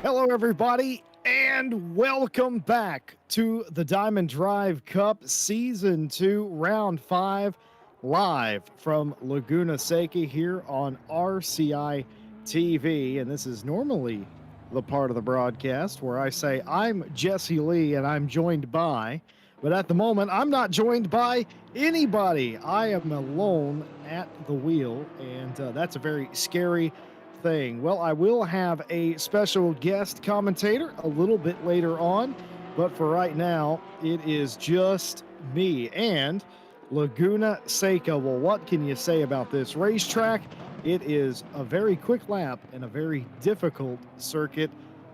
Hello, everybody, and welcome back to the Diamond Drive Cup Season 2, Round 5, live from Laguna Seca here on RCI TV. And this is normally the part of the broadcast where I say, I'm Jesse Lee and I'm joined by, but at the moment, I'm not joined by anybody. I am alone at the wheel, and that's a very scary thing. Well, I will have a special guest commentator a little bit later on, but for right now, it is just me and Laguna Seca. Well, what can you say about this racetrack? It is a very quick lap and a very difficult circuit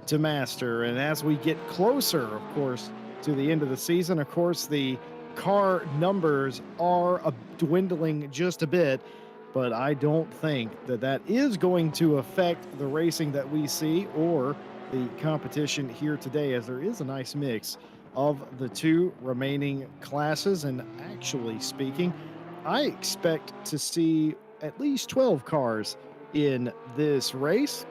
to master. And as we get closer, of course, to the end of the season, of course, the car numbers are dwindling just a bit, but I don't think that that is going to affect the racing that we see or the competition here today, as there is a nice mix of the two remaining classes. And actually speaking, I expect to see at least 12 cars in this race,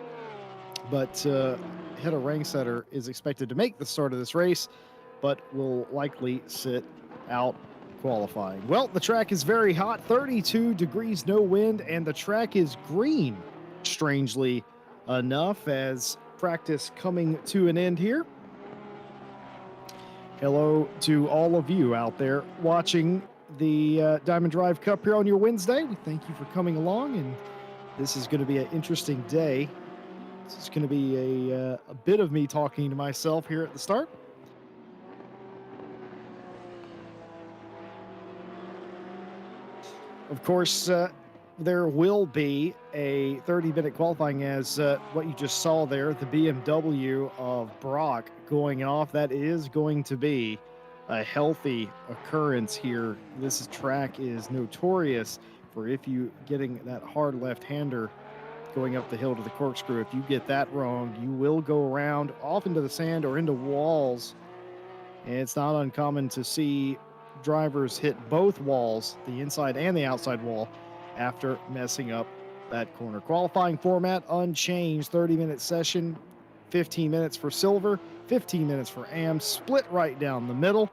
but Hedda Rangsetter is expected to make the start of this race, but will likely sit out qualifying. Well, the track is very hot, 32 degrees, no wind, and the track is green, strangely enough, as practice coming to an end here. Hello to all of you out there watching the Diamond Drive Cup here on your Wednesday. We thank you for coming along, and this is going to be an interesting day. This is going to be a bit of me talking to myself here at the start. Of course, there will be a 30-minute qualifying, as what you just saw there, the BMW of Brock going off. That is going to be a healthy occurrence here. This track is notorious for if you getting that hard left-hander going up the hill to the corkscrew. If you get that wrong, you will go around off into the sand or into walls. And it's not uncommon to see drivers hit both walls, the inside and the outside wall, after messing up that corner. Qualifying format unchanged, 30-minute session, 15 minutes for silver, 15 minutes for AM, split right down the middle.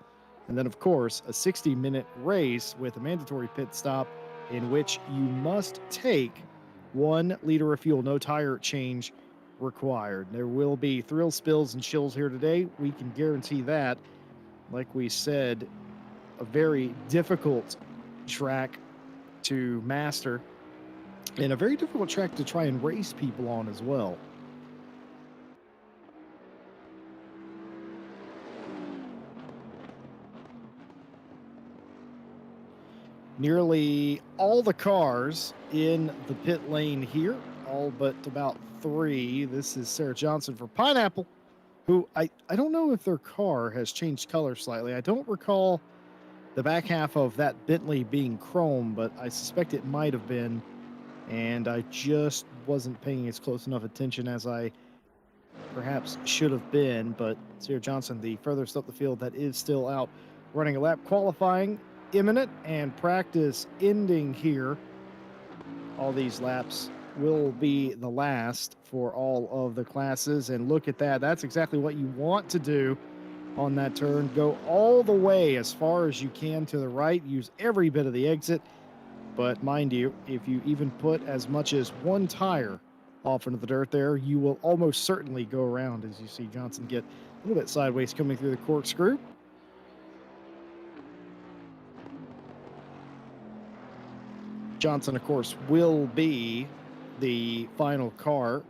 And then, of course, a 60-minute race with a mandatory pit stop in which you must take 1 liter of fuel, no tire change required. There will be thrill spills and chills here today. We can guarantee that. Like we said, a very difficult track to master and a very difficult track to try and race people on as well. Nearly all the cars in the pit lane here, all but about 3. This is Sarah Johnson for Pineapple, who I don't know if their car has changed color slightly. I don't recall the back half of that Bentley being chrome, but I suspect it might have been, and I just wasn't paying as close enough attention as I perhaps should have been. But Sarah Johnson, the furthest up the field, that is still out running a lap. Qualifying imminent and practice ending here. All these laps will be the last for all of the classes, and look at that. That's exactly what you want to do on that turn. Go all the way as far as you can to the right. Use every bit of the exit. But mind you, if you even put as much as 1 tire off into the dirt there, you will almost certainly go around, as you see Johnson get a little bit sideways coming through the corkscrew. Johnson, of course, will be the final car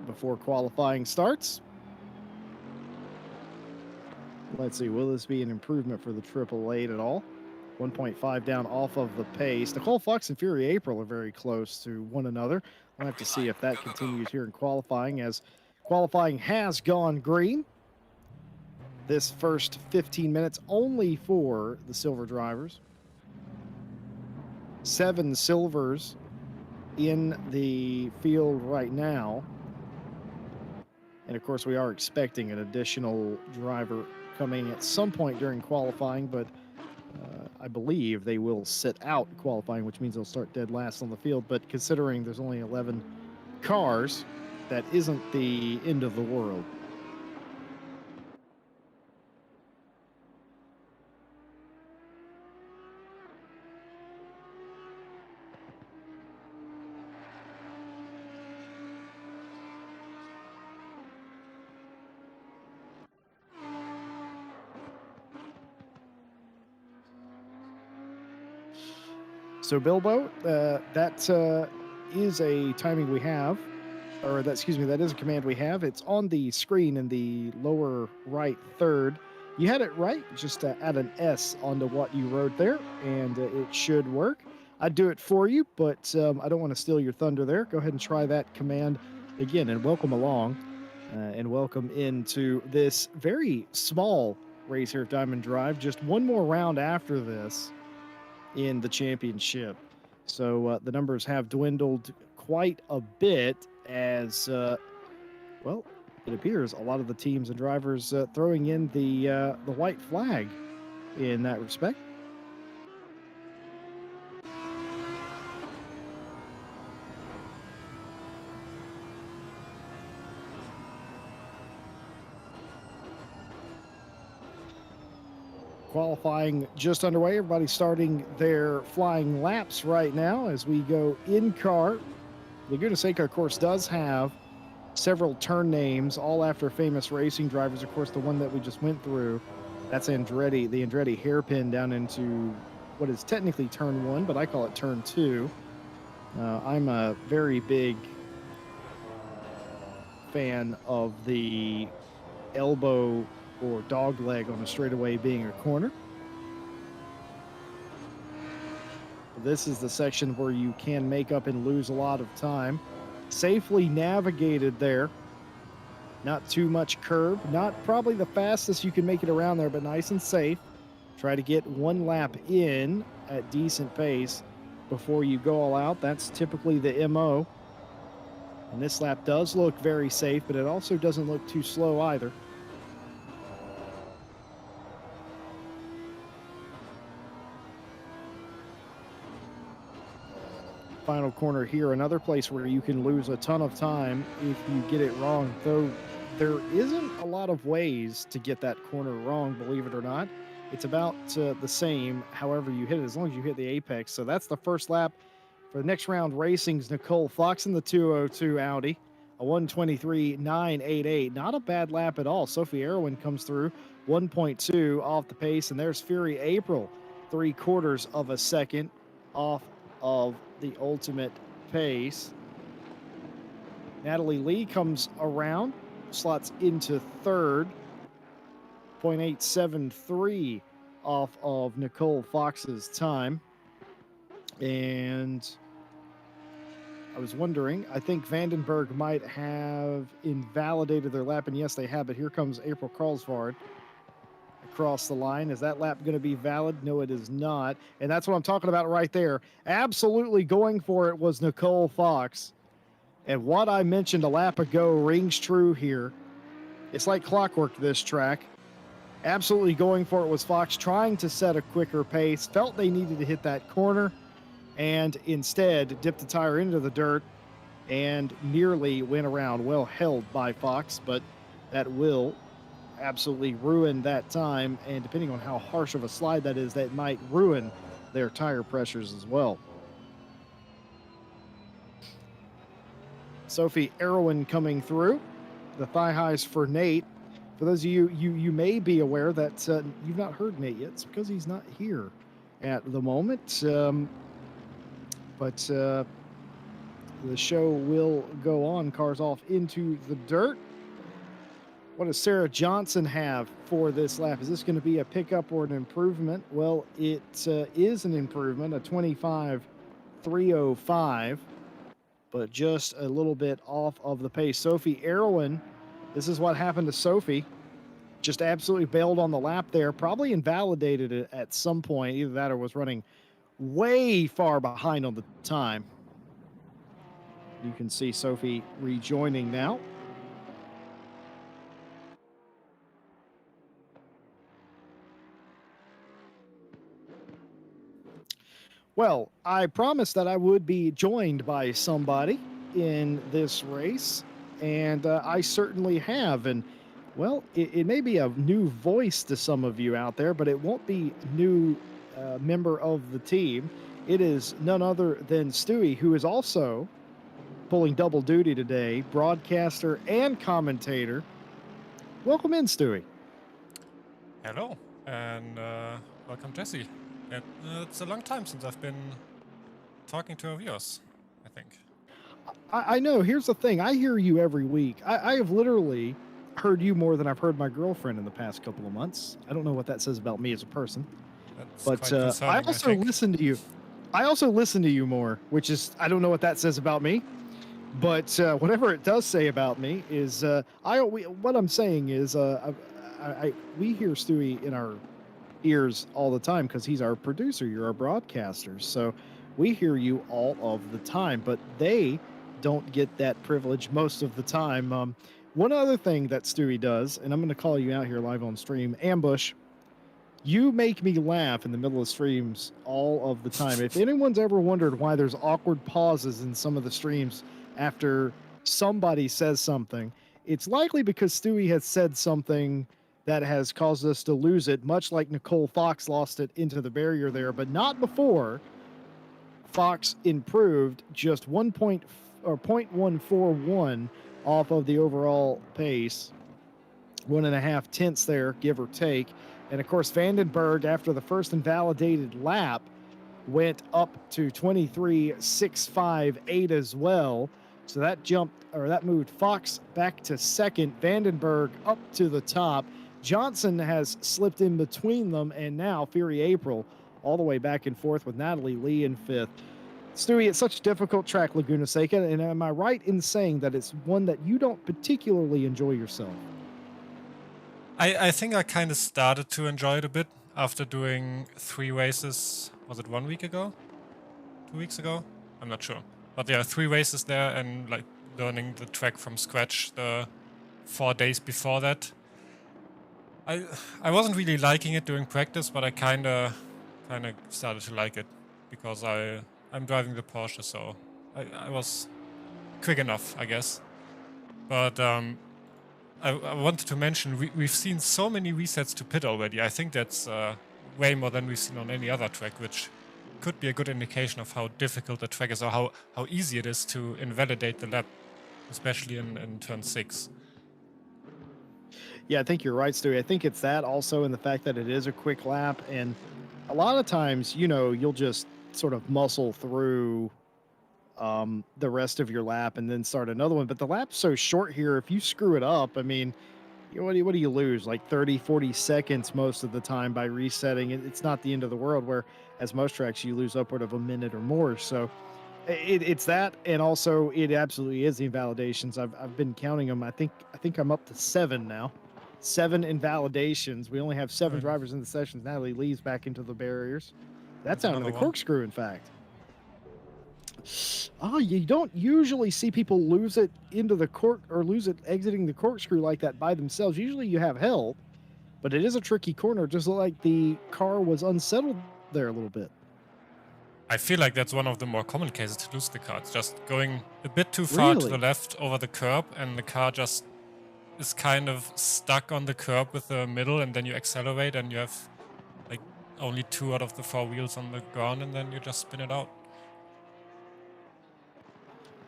before qualifying starts. Let's see, will this be an improvement for the Triple Eight at all? 1.5 down off of the pace. Nicole Fox and Fury April are very close to one another. We'll have to see if that continues here in qualifying, as qualifying has gone green. This first 15 minutes only for the silver drivers. 7 silvers in the field right now. And of course, we are expecting an additional driver coming at some point during qualifying, but I believe they will sit out qualifying, which means they'll start dead last on the field. But considering there's only 11 cars, that isn't the end of the world. So Bilbo, that is a timing we have, or that excuse me, that is a command we have. It's on the screen in the lower right third. You had it right. Just add an S onto what you wrote there, and it should work. I'd do it for you, but I don't want to steal your thunder there. Go ahead and try that command again, and welcome along, and welcome into this very small race here at Diamond Drive. Just one more round after this in the championship. So the numbers have dwindled quite a bit as, well, it appears a lot of the teams and drivers throwing in the white flag in that respect. Qualifying just underway. Everybody's starting their flying laps right now as we go in car. Laguna Seca, of course, does have several turn names, all after famous racing drivers. Of course, the one that we just went through, that's Andretti, the Andretti hairpin down into what is technically turn one, but I call it turn two. I'm a very big fan of the elbow or dog leg on a straightaway being a corner. This is the section where you can make up and lose a lot of time. Safely navigated there. Not too much curb. Not probably the fastest you can make it around there, but nice and safe. Try to get one lap in at decent pace before you go all out. That's typically the MO. And this lap does look very safe, but it also doesn't look too slow either. Final corner here, another place where you can lose a ton of time if you get it wrong, though there isn't a lot of ways to get that corner wrong, believe it or not. It's about the same however you hit it, as long as you hit the apex. So that's the first lap for the next round. Racing's Nicole Fox in the 202 Audi, a 1:23.988. Not a bad lap at all. Sophie Erwin comes through 1.2 off the pace, and there's Fury April, 3/4 of a second off of the ultimate pace. Natalie Lee comes around, slots into third, 0.873 off of Nicole Fox's time. And I was wondering, I think Vandenberg might have invalidated their lap, and yes, they have, but here comes April Karlsvard across the line. Is that lap going to be valid? No, it is not. And that's what I'm talking about right there. Absolutely going for it was Nicole Fox. And what I mentioned a lap ago rings true here. It's like clockwork, this track. Absolutely going for it was Fox, trying to set a quicker pace. Felt they needed to hit that corner, and instead dipped the tire into the dirt and nearly went around. Well held by Fox, but that will absolutely ruin that time, and depending on how harsh of a slide that is, that might ruin their tire pressures as well. Sophie Erwin coming through. The thigh highs for Nate. For those of you may be aware that you've not heard Nate yet. It's because he's not here at the moment. But the show will go on. Cars off into the dirt. What does Sarah Johnson have for this lap? Is this going to be a pickup or an improvement? Well, it is an improvement, a 25.305, but just a little bit off of the pace. Sophie Erwin, this is what happened to Sophie. Just absolutely bailed on the lap there, probably invalidated it at some point. Either that or was running way far behind on the time. You can see Sophie rejoining now. Well, I promised that I would be joined by somebody in this race, and I certainly have. And well, it may be a new voice to some of you out there, but it won't be new member of the team. It is none other than Stewie, who is also pulling double duty today, broadcaster and commentator. Welcome in, Stewie. Hello, and welcome, Jesse. It's a long time since I've been talking to our viewers, I think. I know. Here's the thing. I hear you every week. I have literally heard you more than I've heard my girlfriend in the past couple of months. I don't know what that says about me as a person, That's but quite I concerning, I also think. listen to you. I also listen to you more, which is I don't know what that says about me, but whatever it does say about me is what I'm saying is we hear Stewie in our ears all the time because he's our producer. You're our broadcaster, so we hear you all of the time. But they don't get that privilege most of the time. One other thing that Stewie does, and I'm going to call you out here live on stream, Ambush. You make me laugh in the middle of streams all of the time. If anyone's ever wondered why there's awkward pauses in some of the streams after somebody says something, it's likely because Stewie has said something that has caused us to lose it, much like Nicole Fox lost it into the barrier there, but not before Fox improved just 0.141 off of the overall pace. 1.5 tenths there, give or take. And of course, Vandenberg, after the first invalidated lap, went up to 23.658 as well. So that moved Fox back to second, Vandenberg up to the top. Johnson has slipped in between them, and now Fury April all the way back and forth with Natalie Lee in fifth. Stewie, it's such a difficult track, Laguna Seca, and am I right in saying that it's one that you don't particularly enjoy yourself? I think I kind of started to enjoy it a bit after doing 3 races. Was it 1 week ago? 2 weeks ago? I'm not sure. But yeah, 3 races there and like learning the track from scratch the 4 days before that. I wasn't really liking it during practice, but I kind of started to like it because I'm driving the Porsche, so I was quick enough, I guess. But I wanted to mention we've seen so many resets to pit already. I think that's way more than we've seen on any other track, which could be a good indication of how difficult the track is or how easy it is to invalidate the lap, especially in turn 6. Yeah, I think you're right, Stewie. I think it's that also in the fact that it is a quick lap. And a lot of times, you'll just sort of muscle through the rest of your lap and then start another one. But the lap's so short here, if you screw it up, I mean, what do you lose? Like 30, 40 seconds most of the time by resetting. It's not the end of the world, where as most tracks, you lose upward of a minute or more. So it's that, and also it absolutely is the invalidations. I've been counting them. I think I'm up to 7 now. 7 invalidations. We only have 7 drivers in the sessions. Natalie Lee's back into the barriers. That's out of the corkscrew, in fact. Oh, you don't usually see people lose it into the cork or lose it exiting the corkscrew like that by themselves. Usually you have help, but it is a tricky corner. It just looked like the car was unsettled there a little bit. I feel like that's one of the more common cases to lose the car. It's just going a bit too far to the left over the curb, and the car just is kind of stuck on the curb with the middle, and then you accelerate and you have like only 2 out of the 4 wheels on the ground, and then you just spin it out.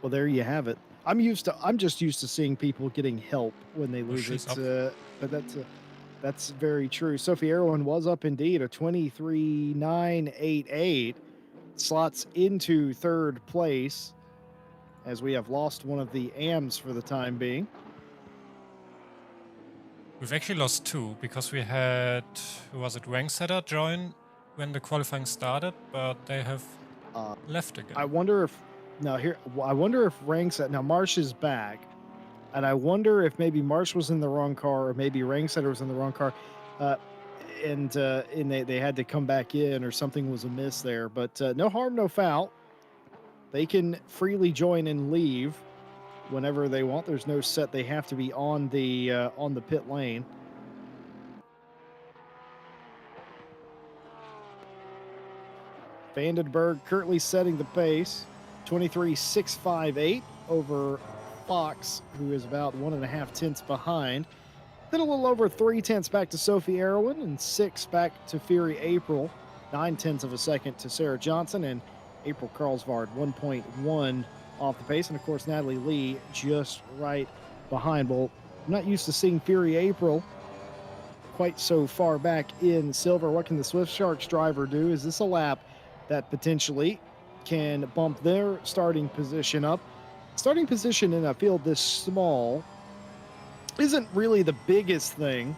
Well, there you have it. I'm just used to seeing people getting help when they lose it. But that's very true. Sophie Erwin was up indeed, a 23.988. Slots into third place as we have lost one of the AMs for the time being. We've actually lost 2 because we had, who was it, Ranksetter join when the qualifying started, but they have left again. I wonder if Ranksetter, now Marsh is back, and I wonder if maybe Marsh was in the wrong car or maybe Ranksetter was in the wrong car. And they had to come back in or something was amiss there. But no harm, no foul. They can freely join and leave whenever they want. There's no set. They have to be on the pit lane. Vandenberg currently setting the pace, 23.658 over Fox, who is about 1.5 tenths behind. Then a little over 3 tenths back to Sophie Erwin and 6 back to Fury April. 9 tenths of a second to Sarah Johnson and April Carlsvard 1.1 off the pace. And of course, Natalie Lee just right behind. Well, I'm not used to seeing Fury April quite so far back in silver. What can the Swift Sharks driver do? Is this a lap that potentially can bump their starting position up? Starting position in a field this small isn't really the biggest thing,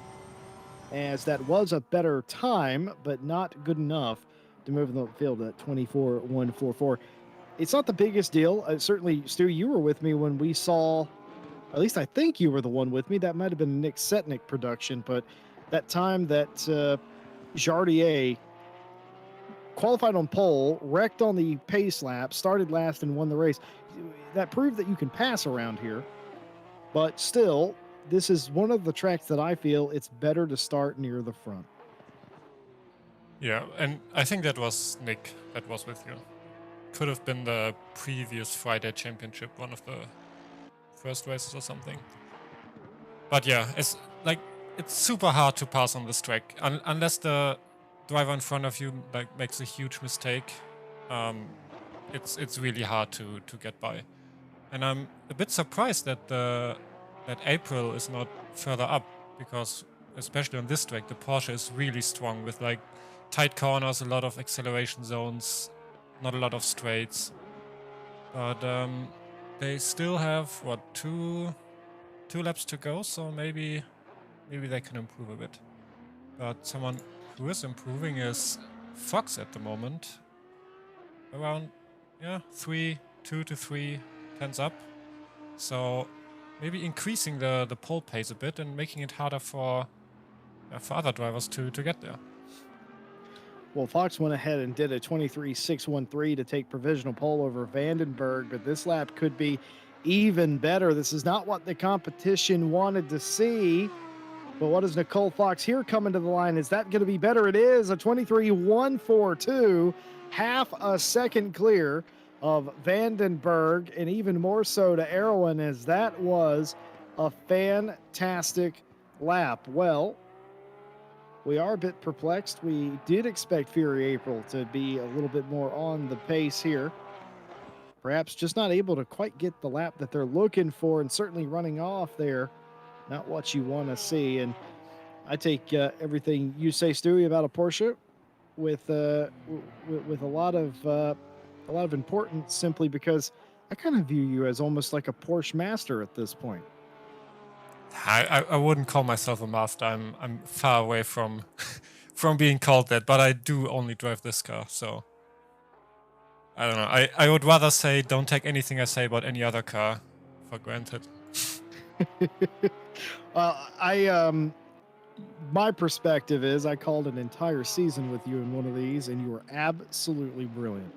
as that was a better time, but not good enough to move in the field at 24.144. It's not the biggest deal. Certainly, Stu, you were with me when we saw, at least I think you were the one with me. That might have been a Nick Setnick production, but that time that Jardier qualified on pole, wrecked on the pace lap, started last and won the race. That proved that you can pass around here, but still, this is one of the tracks that I feel it's better to start near the front. Yeah, and I think that was Nick that was with you. Could have been the previous Friday Championship, one of the first races or something. But yeah, it's super hard to pass on this track unless the driver in front of you makes a huge mistake. It's really hard to get by, and I'm a bit surprised that April is not further up, because especially on this track the Porsche is really strong with tight corners, a lot of acceleration zones, not a lot of straights. But they still have two laps to go, so maybe they can improve a bit. But someone who is improving is Fox at the moment. Around 2 to 3 tenths up. So maybe increasing the pole pace a bit and making it harder for other drivers to get there. Well, Fox went ahead and did a 23.613 to take provisional pole over Vandenberg, but this lap could be even better. This is not what the competition wanted to see. But what is Nicole Fox here coming to the line? Is that going to be better? It is a 23.142, half a second clear of Vandenberg, and even more so to Erwin, as that was a fantastic lap. Well, we are a bit perplexed. We did expect Fury April to be a little bit more on the pace here. Perhaps just not able to quite get the lap that they're looking for, and certainly running off there, not what you want to see. And I take everything you say, Stewie, about a Porsche with a lot of importance, simply because I kind of view you as almost like a Porsche master at this point. I wouldn't call myself a master. I'm far away from being called that, but I do only drive this car, so I don't know. I would rather say don't take anything I say about any other car for granted. My perspective is I called an entire season with you in one of these, and you were absolutely brilliant.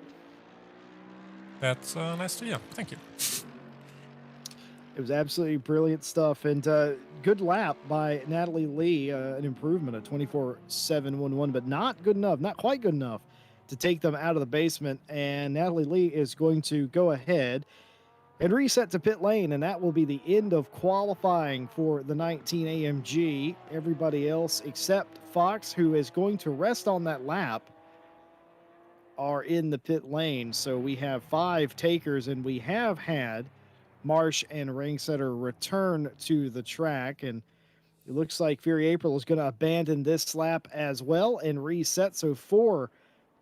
That's nice to hear. Thank you. It was absolutely brilliant stuff, and good lap by Natalie Lee, an improvement of 24.711, but not good enough, not quite good enough to take them out of the basement. And Natalie Lee is going to go ahead and reset to pit lane, and that will be the end of qualifying for the 19 AMG. Everybody else except Fox, who is going to rest on that lap, are in the pit lane. So we have 5 takers, and we have had Marsh and Ringsetter return to the track, and it looks like Fury April is going to abandon this lap as well and reset. So 4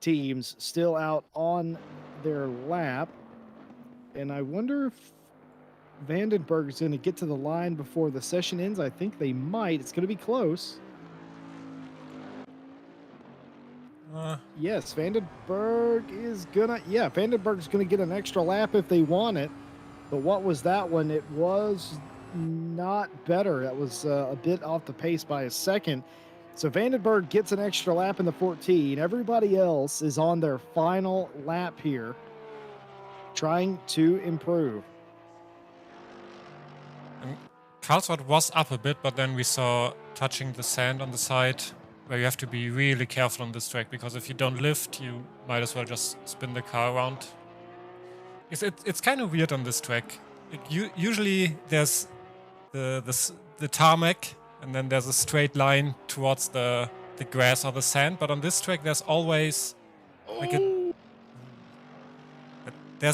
teams still out on their lap, and I wonder if Vandenberg is going to get to the line before the session ends. I think they might. It's going to be close. Yes, Vandenberg is Vandenberg's going to get an extra lap if they want it. But what was that one? It was not better. That was a bit off the pace by a second. So Vandenberg gets an extra lap in the 14. Everybody else is on their final lap here, trying to improve. And Carlsbad was up a bit, but then we saw touching the sand on the side, where you have to be really careful on this track, because if you don't lift, you might as well just spin the car around. It's kind of weird on this track. Usually there's the tarmac, and then there's a straight line towards the grass or the sand. But on this track, there's always like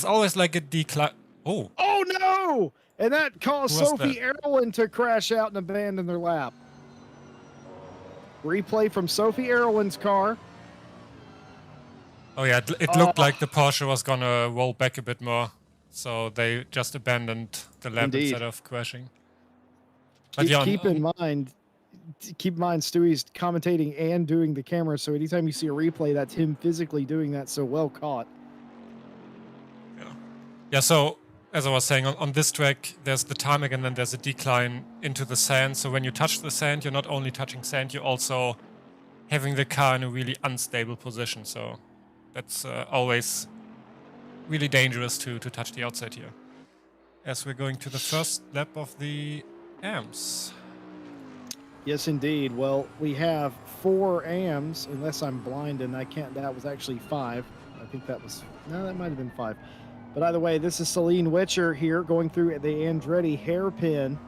Oh, like a decline. Oh, oh no! And that caused who was Sophie that? Erwin to crash out and abandon their lap. Replay from Sophie Erwin's car. Oh yeah, it looked like the Porsche was gonna roll back a bit more, so they just abandoned the lap Indeed. instead of crashing. But Keep in mind, Stewie's commentating and doing the camera, so anytime you see a replay, that's him physically doing that, so well caught. Yeah, so as I was saying, on this track, there's the tarmac and then there's a decline into the sand. So when you touch the sand, you're not only touching sand, you're also having the car in a really unstable position. So that's always really dangerous to touch the outside here. As we're going to the first lap of the AMs. Yes, indeed. Well, we have 4 AMs, unless I'm blind and I can't. That was actually 5. I think that was, no, that might have been 5. But either way, this is Celine Witcher here going through the Andretti hairpin.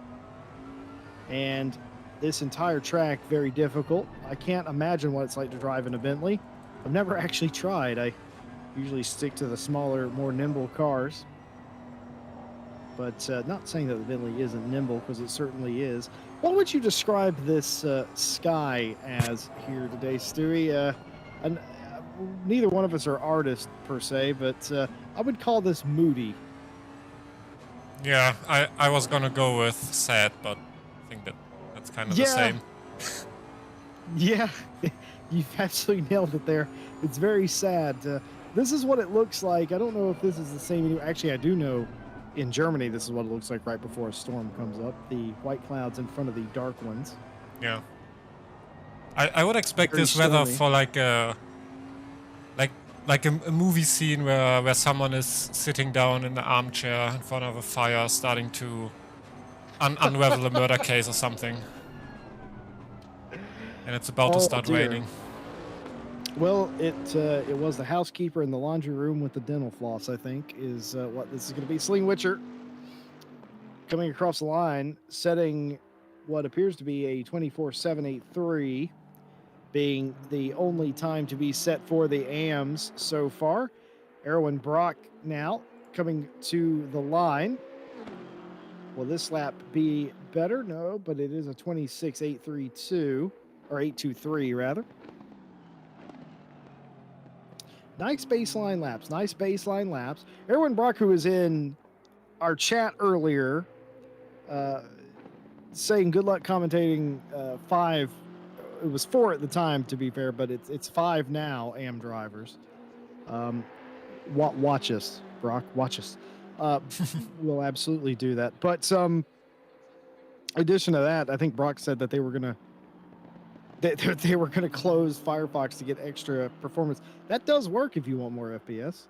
And this entire track, very difficult. I can't imagine what it's like to drive in a Bentley. I've never actually tried. I usually stick to the smaller, more nimble cars. But not saying that the Bentley isn't nimble, because it certainly is. What would you describe this sky as here today, Stewie? Neither one of us are artists per se, but I would call this moody. Yeah, I was gonna go with sad, but I think that's kind of the same. Yeah, you've absolutely nailed it there. It's very sad. This is what it looks like. I don't know if this is the same. Actually, I do know in Germany this is what it looks like right before a storm comes up. The white clouds in front of the dark ones. Yeah. I would expect Very this weather stormy. for like a movie scene where someone is sitting down in the armchair in front of a fire starting to unravel a murder case or something. And it's about to start raining. Well, it was the housekeeper in the laundry room with the dental floss, I think, is what this is going to be. Celine Witcher coming across the line, setting what appears to be a 24.783, being the only time to be set for the AMs so far. Erwin Brock now coming to the line. Will this lap be better? No, but it is a 26.832, or 823 rather. Nice baseline laps. Erwin Brock, who was in our chat earlier, saying good luck commentating 5. It was 4 at the time, to be fair, but it's 5 now, AM drivers. Watch us, Brock. Watch us. We'll absolutely do that. But in addition to that, I think Brock said that they were gonna close Firefox to get extra performance. That does work if you want more FPS.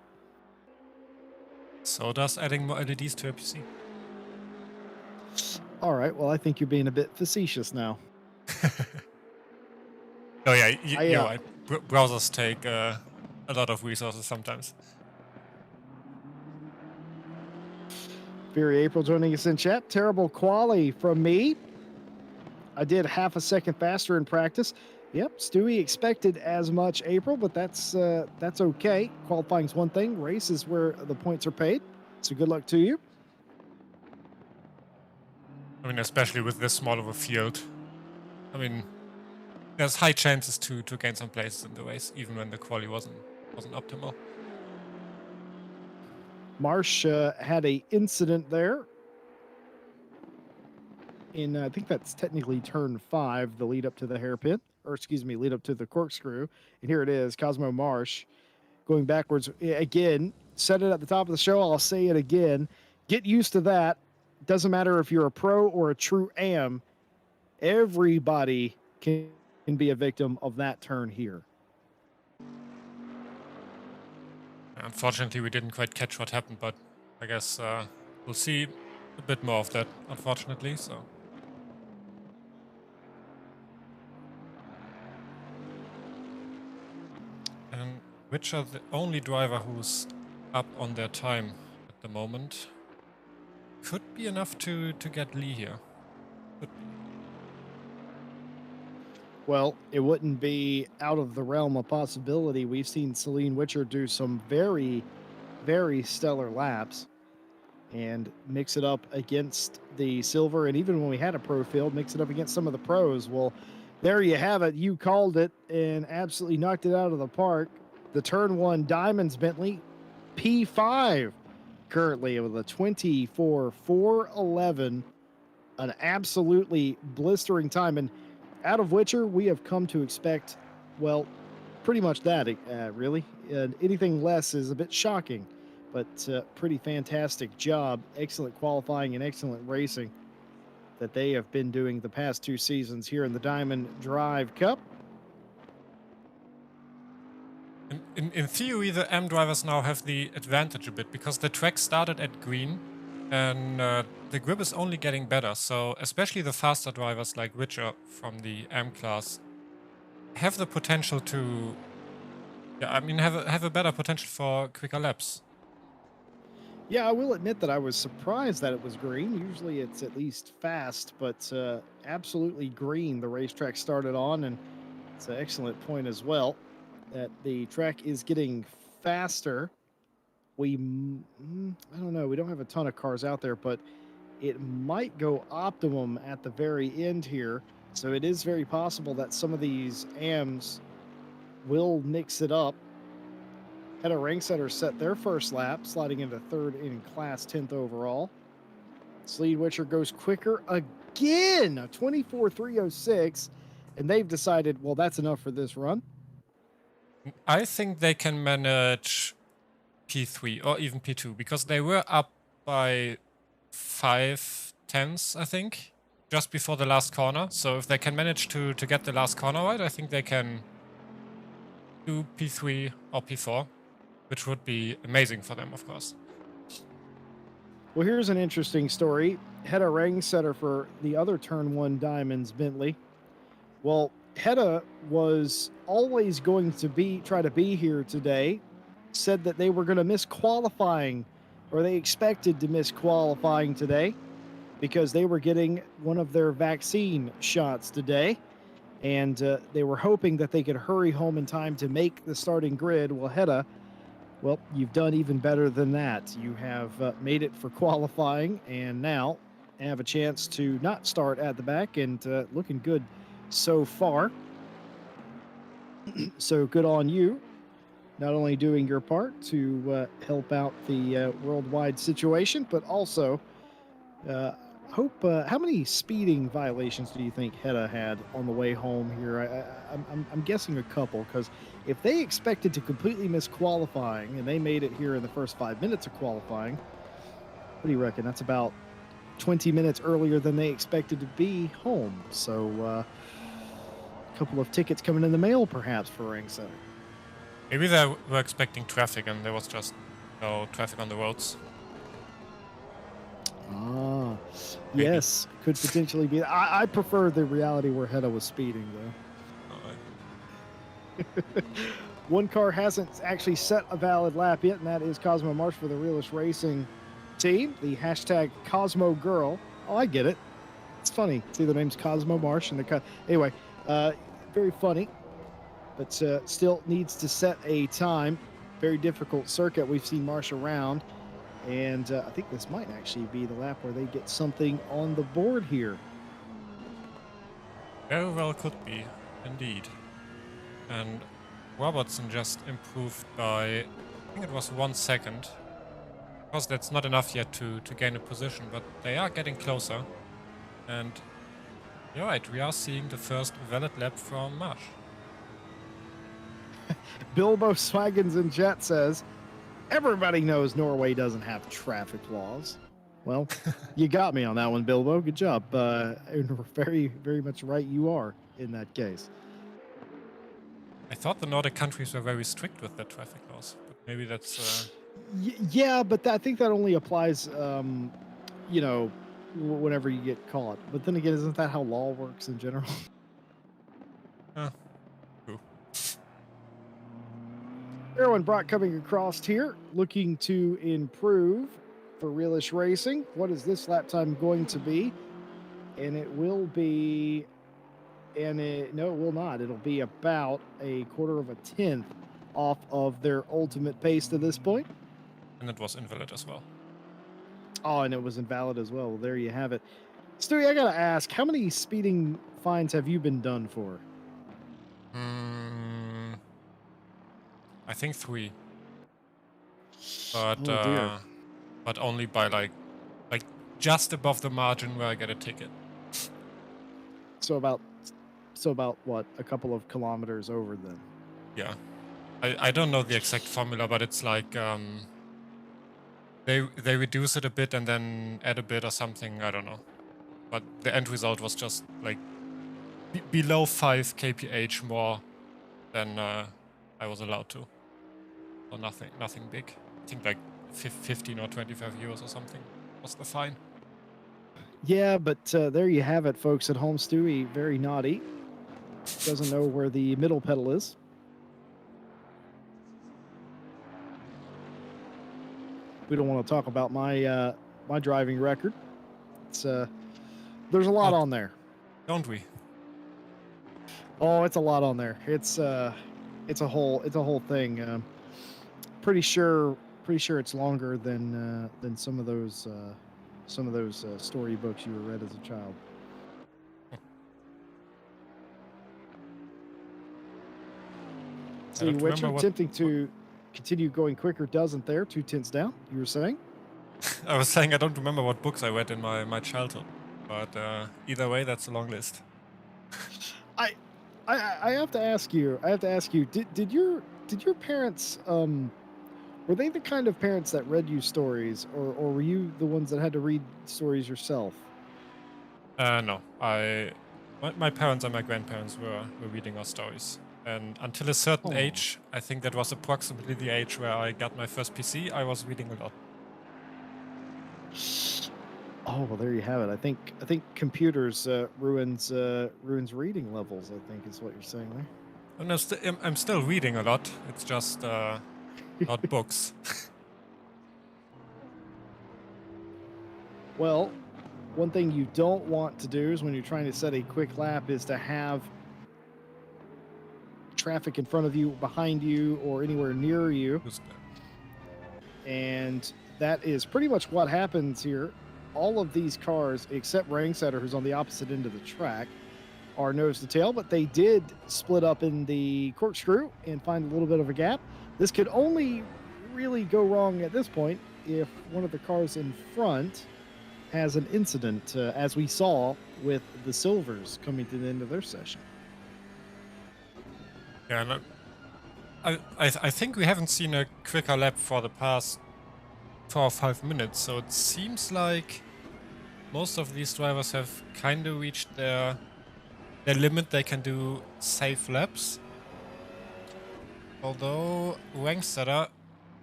So does adding more LEDs to your PC. All right. Well, I think you're being a bit facetious now. Oh yeah, you're right. Browsers take a lot of resources sometimes. Fury April joining us in chat. Terrible quali from me. I did half a second faster in practice. Yep, Stewie expected as much, April, but that's okay. Qualifying's one thing. Race is where the points are paid. So good luck to you. I mean, especially with this small of a field. I mean, there's high chances to gain some places in the race, even when the quali wasn't optimal. Marsh had a incident there. In I think that's technically turn 5, the lead up to the hairpin, or excuse me, lead up to the corkscrew. And here it is, Cosmo Marsh going backwards again. Said it at the top of the show. I'll say it again. Get used to that. Doesn't matter if you're a pro or a true AM. Everybody can be a victim of that turn here. Unfortunately, we didn't quite catch what happened, but I guess we'll see a bit more of that, unfortunately. So. And which are the only driver who's up on their time at the moment? could be enough to get Lee here. Could be. Well, it wouldn't be out of the realm of possibility. We've seen Celine Witcher do some very, very stellar laps and mix it up against the silver. And even when we had a pro field, mix it up against some of the pros. Well, there you have it. You called it and absolutely knocked it out of the park. The turn one Diamonds Bentley P5 currently with a 24.411, an absolutely blistering time. And out of Witcher, we have come to expect, well, pretty much that, really. Anything less is a bit shocking, but pretty fantastic job. Excellent qualifying and excellent racing that they have been doing the past 2 seasons here in the Diamond Drive Cup. In theory, the M drivers now have the advantage a bit because the track started at green and the grip is only getting better. So especially the faster drivers like Witcher from the M class have the potential to, have a better potential for quicker laps. Yeah, I will admit that I was surprised that it was green. Usually it's at least fast, but absolutely green the racetrack started on, and it's an excellent point as well that the track is getting faster. I don't know, we don't have a ton of cars out there, but it might go optimum at the very end here. So it is very possible that some of these AMs will mix it up. Had a rank setter set their first lap, sliding into third in class, 10th overall. Sleed Witcher goes quicker again, a 24.306, and they've decided, well, that's enough for this run. I think they can manage P3 or even P2 because they were up by 5/10, I think, just before the last corner. So if they can manage to get the last corner right, I think they can do P3 or P4, which would be amazing for them, of course. Well, here's an interesting story. Had a rank setter for the other turn one Diamonds Bentley. Well, Hedda was always going to try to be here today. Said that they were going to miss qualifying, or they expected to miss qualifying today because they were getting one of their vaccine shots today. And they were hoping that they could hurry home in time to make the starting grid. Well, Hedda, well, you've done even better than that. You have made it for qualifying and now have a chance to not start at the back, and looking good so far. So good on you. Not only doing your part to help out the worldwide situation, but also how many speeding violations do you think Hedda had on the way home here? I'm guessing a couple, because if they expected to completely miss qualifying and they made it here in the first 5 minutes of qualifying, what do you reckon? That's about 20 minutes earlier than they expected to be home. So a couple of tickets coming in the mail, perhaps, for Rank Center. Maybe they were expecting traffic and there was just no traffic on the roads. Ah, maybe. Yes, could potentially be. I prefer the reality where Hedda was speeding, though. One car hasn't actually set a valid lap yet, and that is Cosmo Marsh for the Realist Racing team. The hashtag Cosmo Girl. Oh, I get it. It's funny. See, the name's Cosmo Marsh, and anyway, very funny, but still needs to set a time. Very difficult circuit. We've seen Marsh around. And I think this might actually be the lap where they get something on the board here. Very well could be, indeed. And Robertson just improved by, I think it was 1 second. Of course, that's not enough yet to gain a position, but they are getting closer. And you're right, we are seeing the first valid lap from Marsh. Bilbo Swaggins in chat says, everybody knows Norway doesn't have traffic laws. Well, you got me on that one, Bilbo. Good job. Very, very much right you are in that case. I thought the Nordic countries were very strict with their traffic laws, but maybe that's... Yeah, but I think that only applies, whenever you get caught. But then again, isn't that how law works in general? True. Erwin Brock coming across here, looking to improve for Realish Racing. What is this lap time going to be? And it will be, no, it will not. It'll be about a quarter of a tenth off of their ultimate pace to this point. And it was invalid as well. Oh, and it was invalid as well. Well, there you have it. Stewie, I gotta ask, how many speeding fines have you been done for? I think 3. But Oh dear. but only by like just above the margin where I get a ticket. So about what, a couple of kilometers over then? Yeah. I don't know the exact formula, but it's like they reduce it a bit and then add a bit or something, I don't know. But the end result was just like below 5 kph more than I was allowed to. So nothing big. I think like 15 or 25 euros or something was the fine. Yeah, but there you have it, folks at home. Stewie, very naughty. Doesn't know where the middle pedal is. We don't want to talk about my my driving record. It's there's a lot on there. Don't we? Oh, it's a lot on there. It's a whole thing. Pretty sure it's longer than some of those storybooks you read as a child. See, Witcher attempting to continue going quicker doesn't there. 2 tenths down. You were saying? I was saying I don't remember what books I read in my childhood, but either way, that's a long list. I have to ask you. Did your parents were they the kind of parents that read you stories, or were you the ones that had to read stories yourself? No, my parents and my grandparents were reading us stories. And until a certain age, I think that was approximately the age where I got my first PC, I was reading a lot. Oh, well, there you have it. I think computers ruins reading levels, I think is what you're saying there. Oh, no, I'm still reading a lot. It's just not books. Well, one thing you don't want to do is when you're trying to set a quick lap is to have traffic in front of you, behind you, or anywhere near you. And that is pretty much what happens here. All of these cars, except Rangsetter, who's on the opposite end of the track, are nose to tail, but they did split up in the corkscrew and find a little bit of a gap. This could only really go wrong at this point if one of the cars in front has an incident, as we saw with the Silvers coming to the end of their session. Yeah, and I think we haven't seen a quicker lap for the past 4 or 5 minutes, so it seems like most of these drivers have kind of reached their limit. They can do safe laps. Although Rangsetter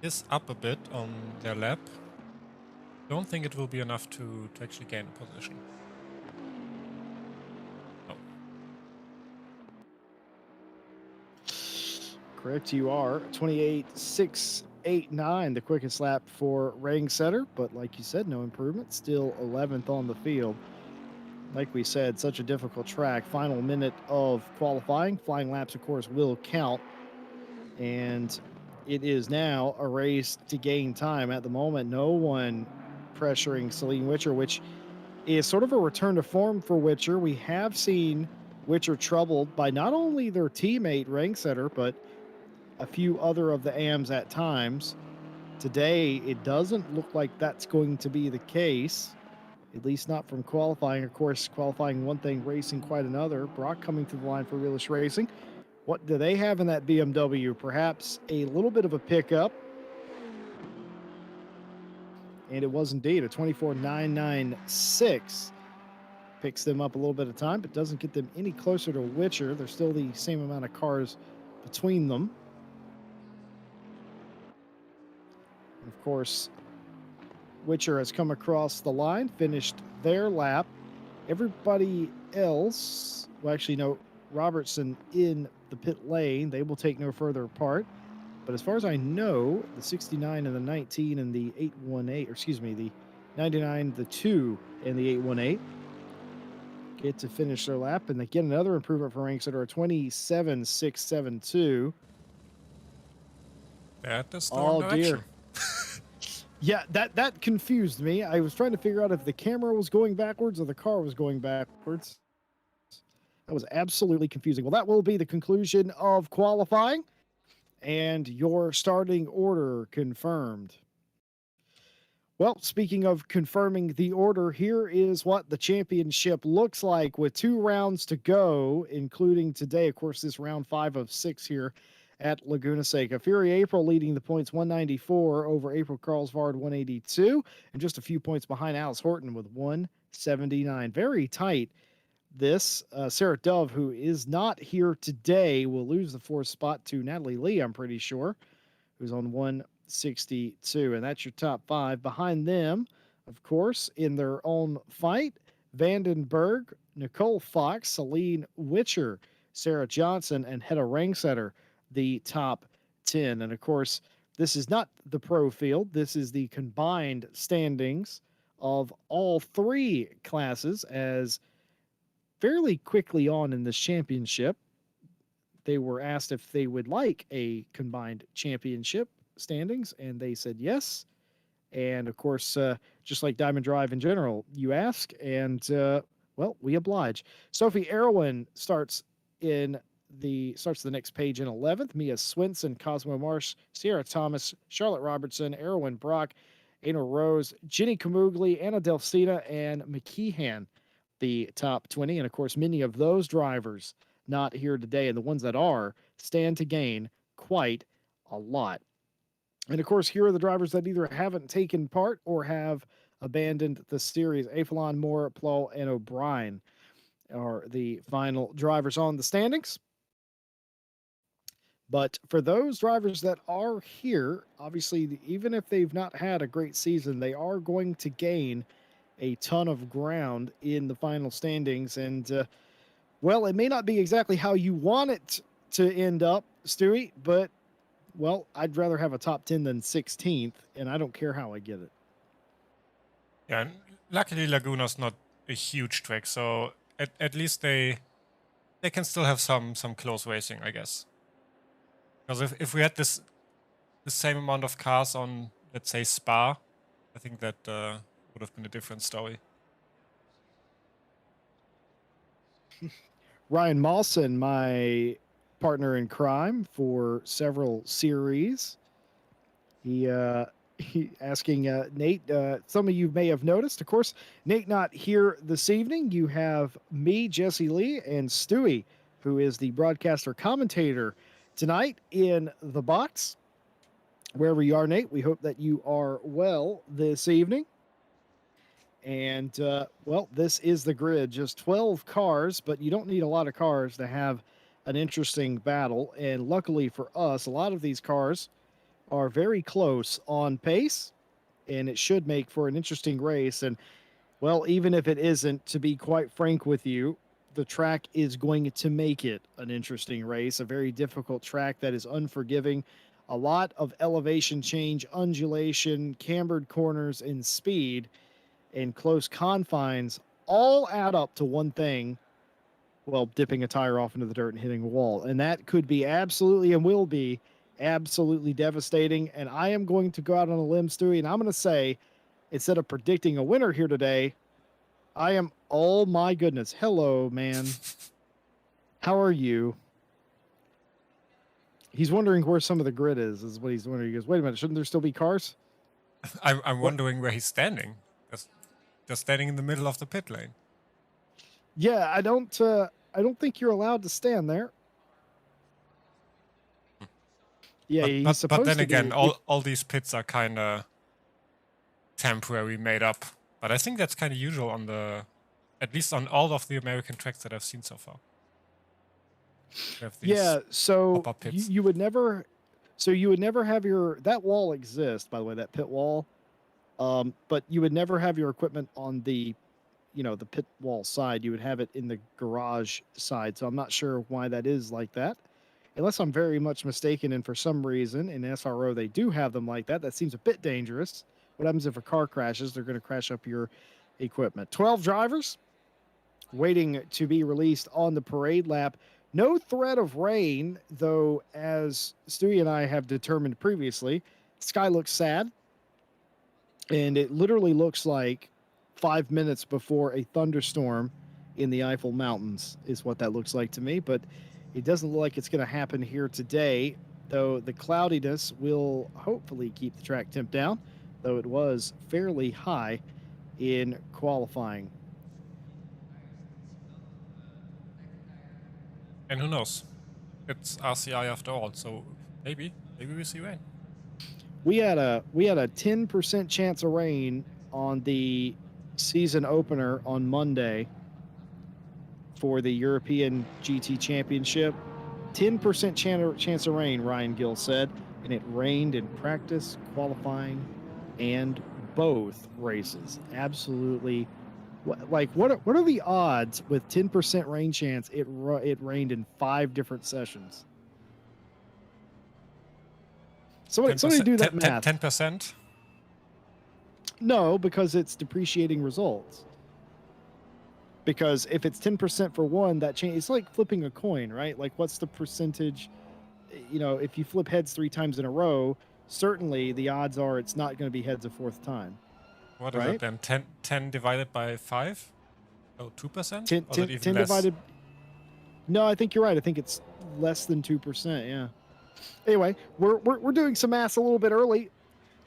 is up a bit on their lap, don't think it will be enough to actually gain a position. No. Correct, you are. 28.689, the quickest lap for Rangsetter, but like you said, no improvement. Still 11th on the field. Like we said, such a difficult track. Final minute of qualifying. Flying laps, of course, will count. And it is now a race to gain time. At the moment, no one pressuring Celine Witcher, which is sort of a return to form for Witcher. We have seen Witcher troubled by not only their teammate Rangsetter, but a few other of the AMs at times. Today, it doesn't look like that's going to be the case, at least not from qualifying. Of course, qualifying one thing, racing quite another. Brock coming to the line for Realish Racing. What do they have in that BMW? Perhaps a little bit of a pickup. And it was indeed a 24.996. Picks them up a little bit of time, but doesn't get them any closer to Witcher. There's still the same amount of cars between them. And of course, Witcher has come across the line, finished their lap. Everybody else, well, actually, no, Robertson in the pit lane. They will take no further part. But as far as I know, the 69 and the 19 and the 818, or excuse me, the 99, the 2 and the 818 get to finish their lap, and they get another improvement for ranks that are 27,672. That is the wrong Oh direction. dear. Yeah, that confused me. I was trying to figure out if the camera was going backwards or the car was going backwards. That was absolutely confusing. Well, that will be the conclusion of qualifying, and your starting order confirmed. Well, speaking of confirming the order, here is what the championship looks like with 2 rounds to go, including today. Of course, this round 5 of 6 here at Laguna Seca. Fury April leading the points 194 over April Carlsvard 182, and just a few points behind Alice Horton with 179. Very tight. This Sarah Dove, who is not here today, will lose the 4th spot to Natalie Lee, I'm pretty sure, who's on 162. And that's your top 5. Behind them, of course, in their own fight, Vandenberg, Nicole Fox, Celine Witcher, Sarah Johnson, and Hedda Rangsetter, the top 10. And of course, this is not the pro field. This is the combined standings of all 3 classes, as fairly quickly on in this championship, they were asked if they would like a combined championship standings, and they said yes. And of course, just like Diamond Drive in general, you ask, and well, we oblige. Sophie Erwin starts the next page in 11th. Mia Swinson, Cosmo Marsh, Sierra Thomas, Charlotte Robertson, Erwin Brock, Anna Rose, Jenny Camugli, Anna Delcina, and McKeehan, the top 20. And of course, many of those drivers not here today, and the ones that are stand to gain quite a lot. And of course, here are the drivers that either haven't taken part or have abandoned the series. Afelon, Moore, Plow, and O'Brien are the final drivers on the standings. But for those drivers that are here, obviously, even if they've not had a great season, they are going to gain a ton of ground in the final standings. And, well, it may not be exactly how you want it to end up, Stewie, but, well, I'd rather have a top 10 than 16th, and I don't care how I get it. Yeah, and luckily Laguna's not a huge track, so at least they can still have some close racing, I guess. Because if we had the same amount of cars on, let's say, Spa, I think that would have been a different story. Ryan Mawson, my partner in crime for several series, he asking Nate. Some of you may have noticed, of course, Nate not here this evening. You have me, Jesse Lee, and Stewie, who is the broadcaster commentator tonight in the box. Wherever you are, Nate, we hope that you are well this evening. And, well, this is the grid, just 12 cars, but you don't need a lot of cars to have an interesting battle. And luckily for us, a lot of these cars are very close on pace, and it should make for an interesting race. And, well, even if it isn't, to be quite frank with you, the track is going to make it an interesting race, a very difficult track that is unforgiving. A lot of elevation change, undulation, cambered corners, and speed, and close confines all add up to one thing. Well, dipping a tire off into the dirt and hitting a wall. And that could be absolutely and will be absolutely devastating. And I am going to go out on a limb, Stewie, and I'm going to say, instead of predicting a winner here today, I am, oh my goodness. Hello, man. How are you? He's wondering where some of the grid is what he's wondering. He goes, wait a minute, shouldn't there still be cars? I'm wondering where he's standing. Just standing in the middle of the pit lane. Yeah, I don't think you're allowed to stand there. Yeah, he's supposed but then to again, be, all these pits are kind of temporary, made up. But I think that's kind of usual on at least on all of the American tracks that I've seen so far. Yeah, so pop-up pits. you would never have that wall exist, by the way, that pit wall. But you would never have your equipment on the pit wall side. You would have it in the garage side. So I'm not sure why that is like that. unless I'm very much mistaken, and for some reason in SRO they do have them like that. That seems a bit dangerous. What happens if a car crashes? They're going to crash up your equipment. 12 drivers waiting to be released on the parade lap. No threat of rain, though, as Stewie and I have determined previously, sky looks sad, and it literally looks like 5 minutes before a thunderstorm in the Eifel Mountains is what that looks like to me. But it doesn't look like it's going to happen here today, though the cloudiness will hopefully keep the track temp down, though it was fairly high in qualifying. And who knows? It's RCI after all, so maybe we see rain. We had a 10% chance of rain on the season opener on Monday for the European GT Championship. 10% chance of rain, Ryan Gill said, and it rained in practice, qualifying, and both races. Absolutely. What are the odds with 10% rain chance it rained in 5 different sessions? Somebody do that math. 10%? No, because it's depreciating results. Because if it's 10% for one, that change, it's like flipping a coin, right? Like, what's the percentage? You know, if you flip heads 3 times in a row, certainly the odds are it's not going to be heads a 4th time. What is it then? 10 divided by 5? Oh, 2%? 10, or is it 10 even less? divided. No, I think you're right. I think it's less than 2%. Yeah. Anyway, we're doing some math a little bit early.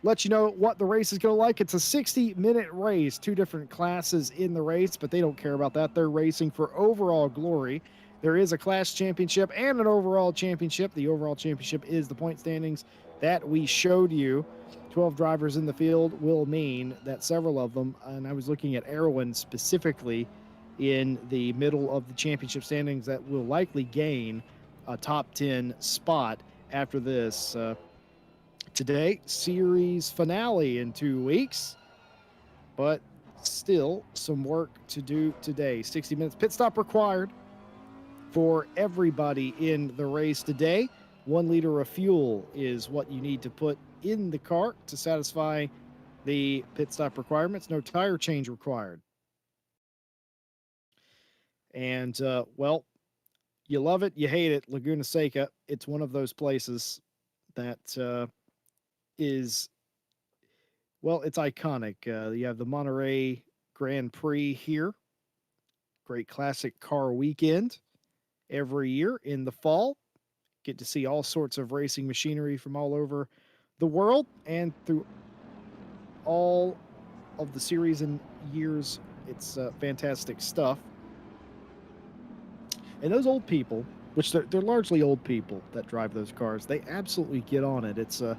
Let you know what the race is going to like. It's a 60-minute race, 2 different classes in the race, but they don't care about that. They're racing for overall glory. There is a class championship and an overall championship. The overall championship is the point standings that we showed you. 12 drivers in the field will mean that several of them, and I was looking at Erwin specifically in the middle of the championship standings, that will likely gain a top 10 spot after this. Today, series finale in 2 weeks, but still some work to do today. 60 minutes pit stop required for everybody in the race today. 1 liter of fuel is what you need to put in the car to satisfy the pit stop requirements. No tire change required. And, well, you love it, you hate it. Laguna Seca, it's one of those places that is, well, it's iconic. You have the Monterey Grand Prix here. Great classic car weekend every year in the fall. Get to see all sorts of racing machinery from all over the world, and through all of the series and years, it's fantastic stuff. And those old people, which they're largely old people that drive those cars, they absolutely get on it. It's I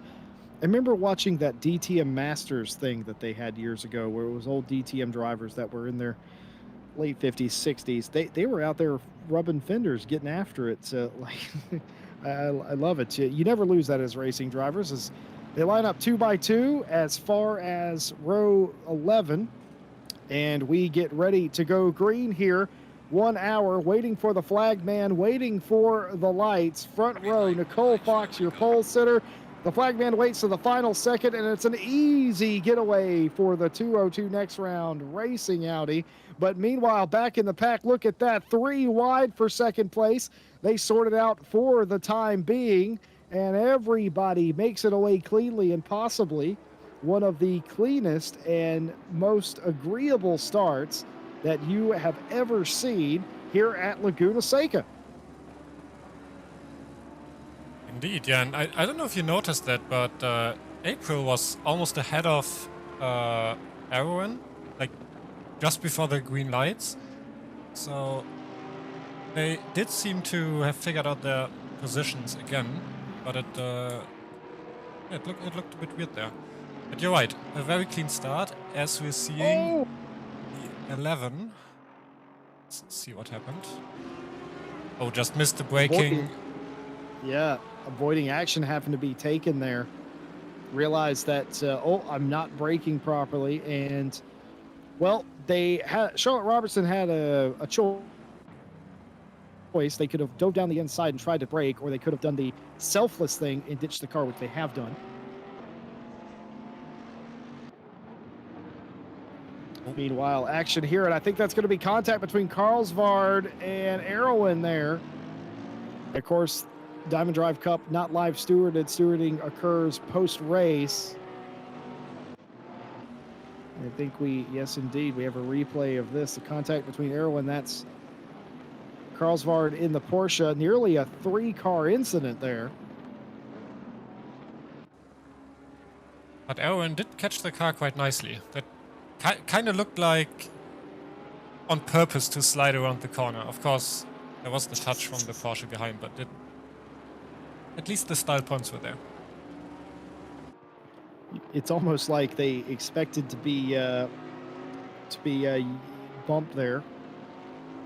remember watching that DTM Masters thing that they had years ago, where it was old DTM drivers that were in their late 50s, 60s. They were out there rubbing fenders, getting after it. I love it. You never lose that as racing drivers. As they line up 2 by 2 as far as row 11, and we get ready to go green here. 1 hour, waiting for the flag man, waiting for the lights. Front row, Nicole Fox, your pole sitter. The flag man waits to the final second, and it's an easy getaway for the 202 next round racing Audi. But meanwhile, back in the pack, look at that, 3 wide for second place. They sorted out for the time being, and everybody makes it away cleanly, and possibly one of the cleanest and most agreeable starts that you have ever seen here at Laguna Seca. Indeed, yeah, and I don't know if you noticed that, but April was almost ahead of Erwin, like just before the green lights. So they did seem to have figured out their positions again, but it looked a bit weird there. But you're right, a very clean start, as we're seeing. 11. Let's see what happened. Oh, just missed the braking. Yeah, avoiding action happened to be taken there. Realized that, I'm not braking properly. And, well, Charlotte Robertson had a choice. choice. They could have dove down the inside and tried to brake, or they could have done the selfless thing and ditched the car, which they have done. Meanwhile, action here, and I think that's going to be contact between Carlsvard and Erwin there. Of course, Diamond Drive Cup not live stewarded. Stewarding occurs post-race. I think yes, indeed, we have a replay of this. The contact between Erwin, that's Carlsvard in the Porsche. Nearly a 3-car incident there. But Erwin did catch the car quite nicely. That kind of looked like on purpose to slide around the corner. Of course, there was the touch from the Porsche behind, but at least the style points were there. It's almost like they expected to be bumped there.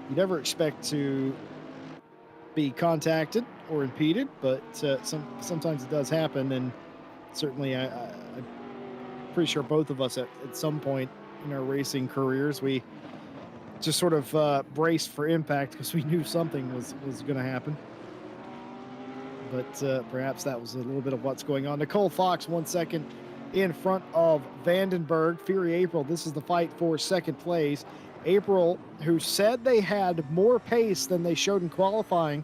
You never expect to be contacted or impeded, but sometimes it does happen, and certainly I'm pretty sure both of us at some point in our racing careers, we just sort of braced for impact because we knew something was going to happen. But perhaps that was a little bit of what's going on. Nicole Fox 1 second in front of Vandenberg. Fury April, this is the fight for second place. April, who said they had more pace than they showed in qualifying,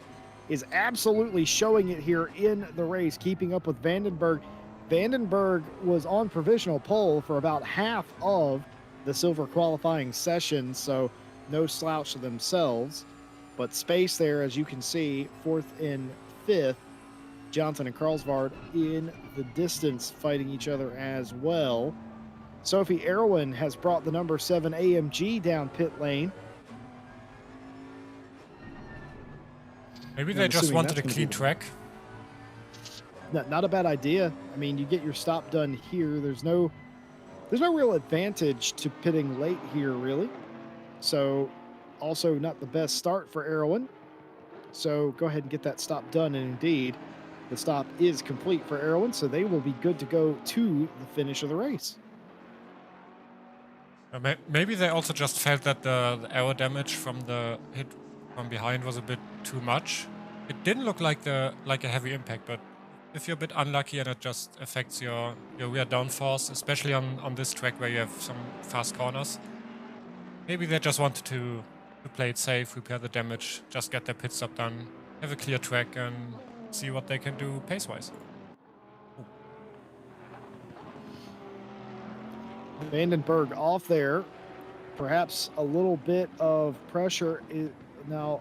is absolutely showing it here in the race, keeping up with Vandenberg. Vandenberg was on provisional pole for about half of the silver qualifying session, so no slouch to themselves. But space there, as you can see, 4th and 5th. Johnson and Carlsvard in the distance, fighting each other as well. Sophie Erwin has brought the number 7 AMG down pit lane. Maybe they just wanted a clean track. Not a bad idea. I mean, you get your stop done here. There's no real advantage to pitting late here, really. So, also not the best start for Erwin. So go ahead and get that stop done, and indeed, the stop is complete for Erwin, so they will be good to go to the finish of the race. Maybe they also just felt that the aero damage from the hit from behind was a bit too much. It didn't look like a heavy impact, but if you're a bit unlucky and it just affects your rear downforce, especially on this track where you have some fast corners, maybe they just wanted to play it safe, repair the damage, just get their pit stop done, have a clear track, and see what they can do pace-wise. Vandenberg off there. Perhaps a little bit of pressure. Now,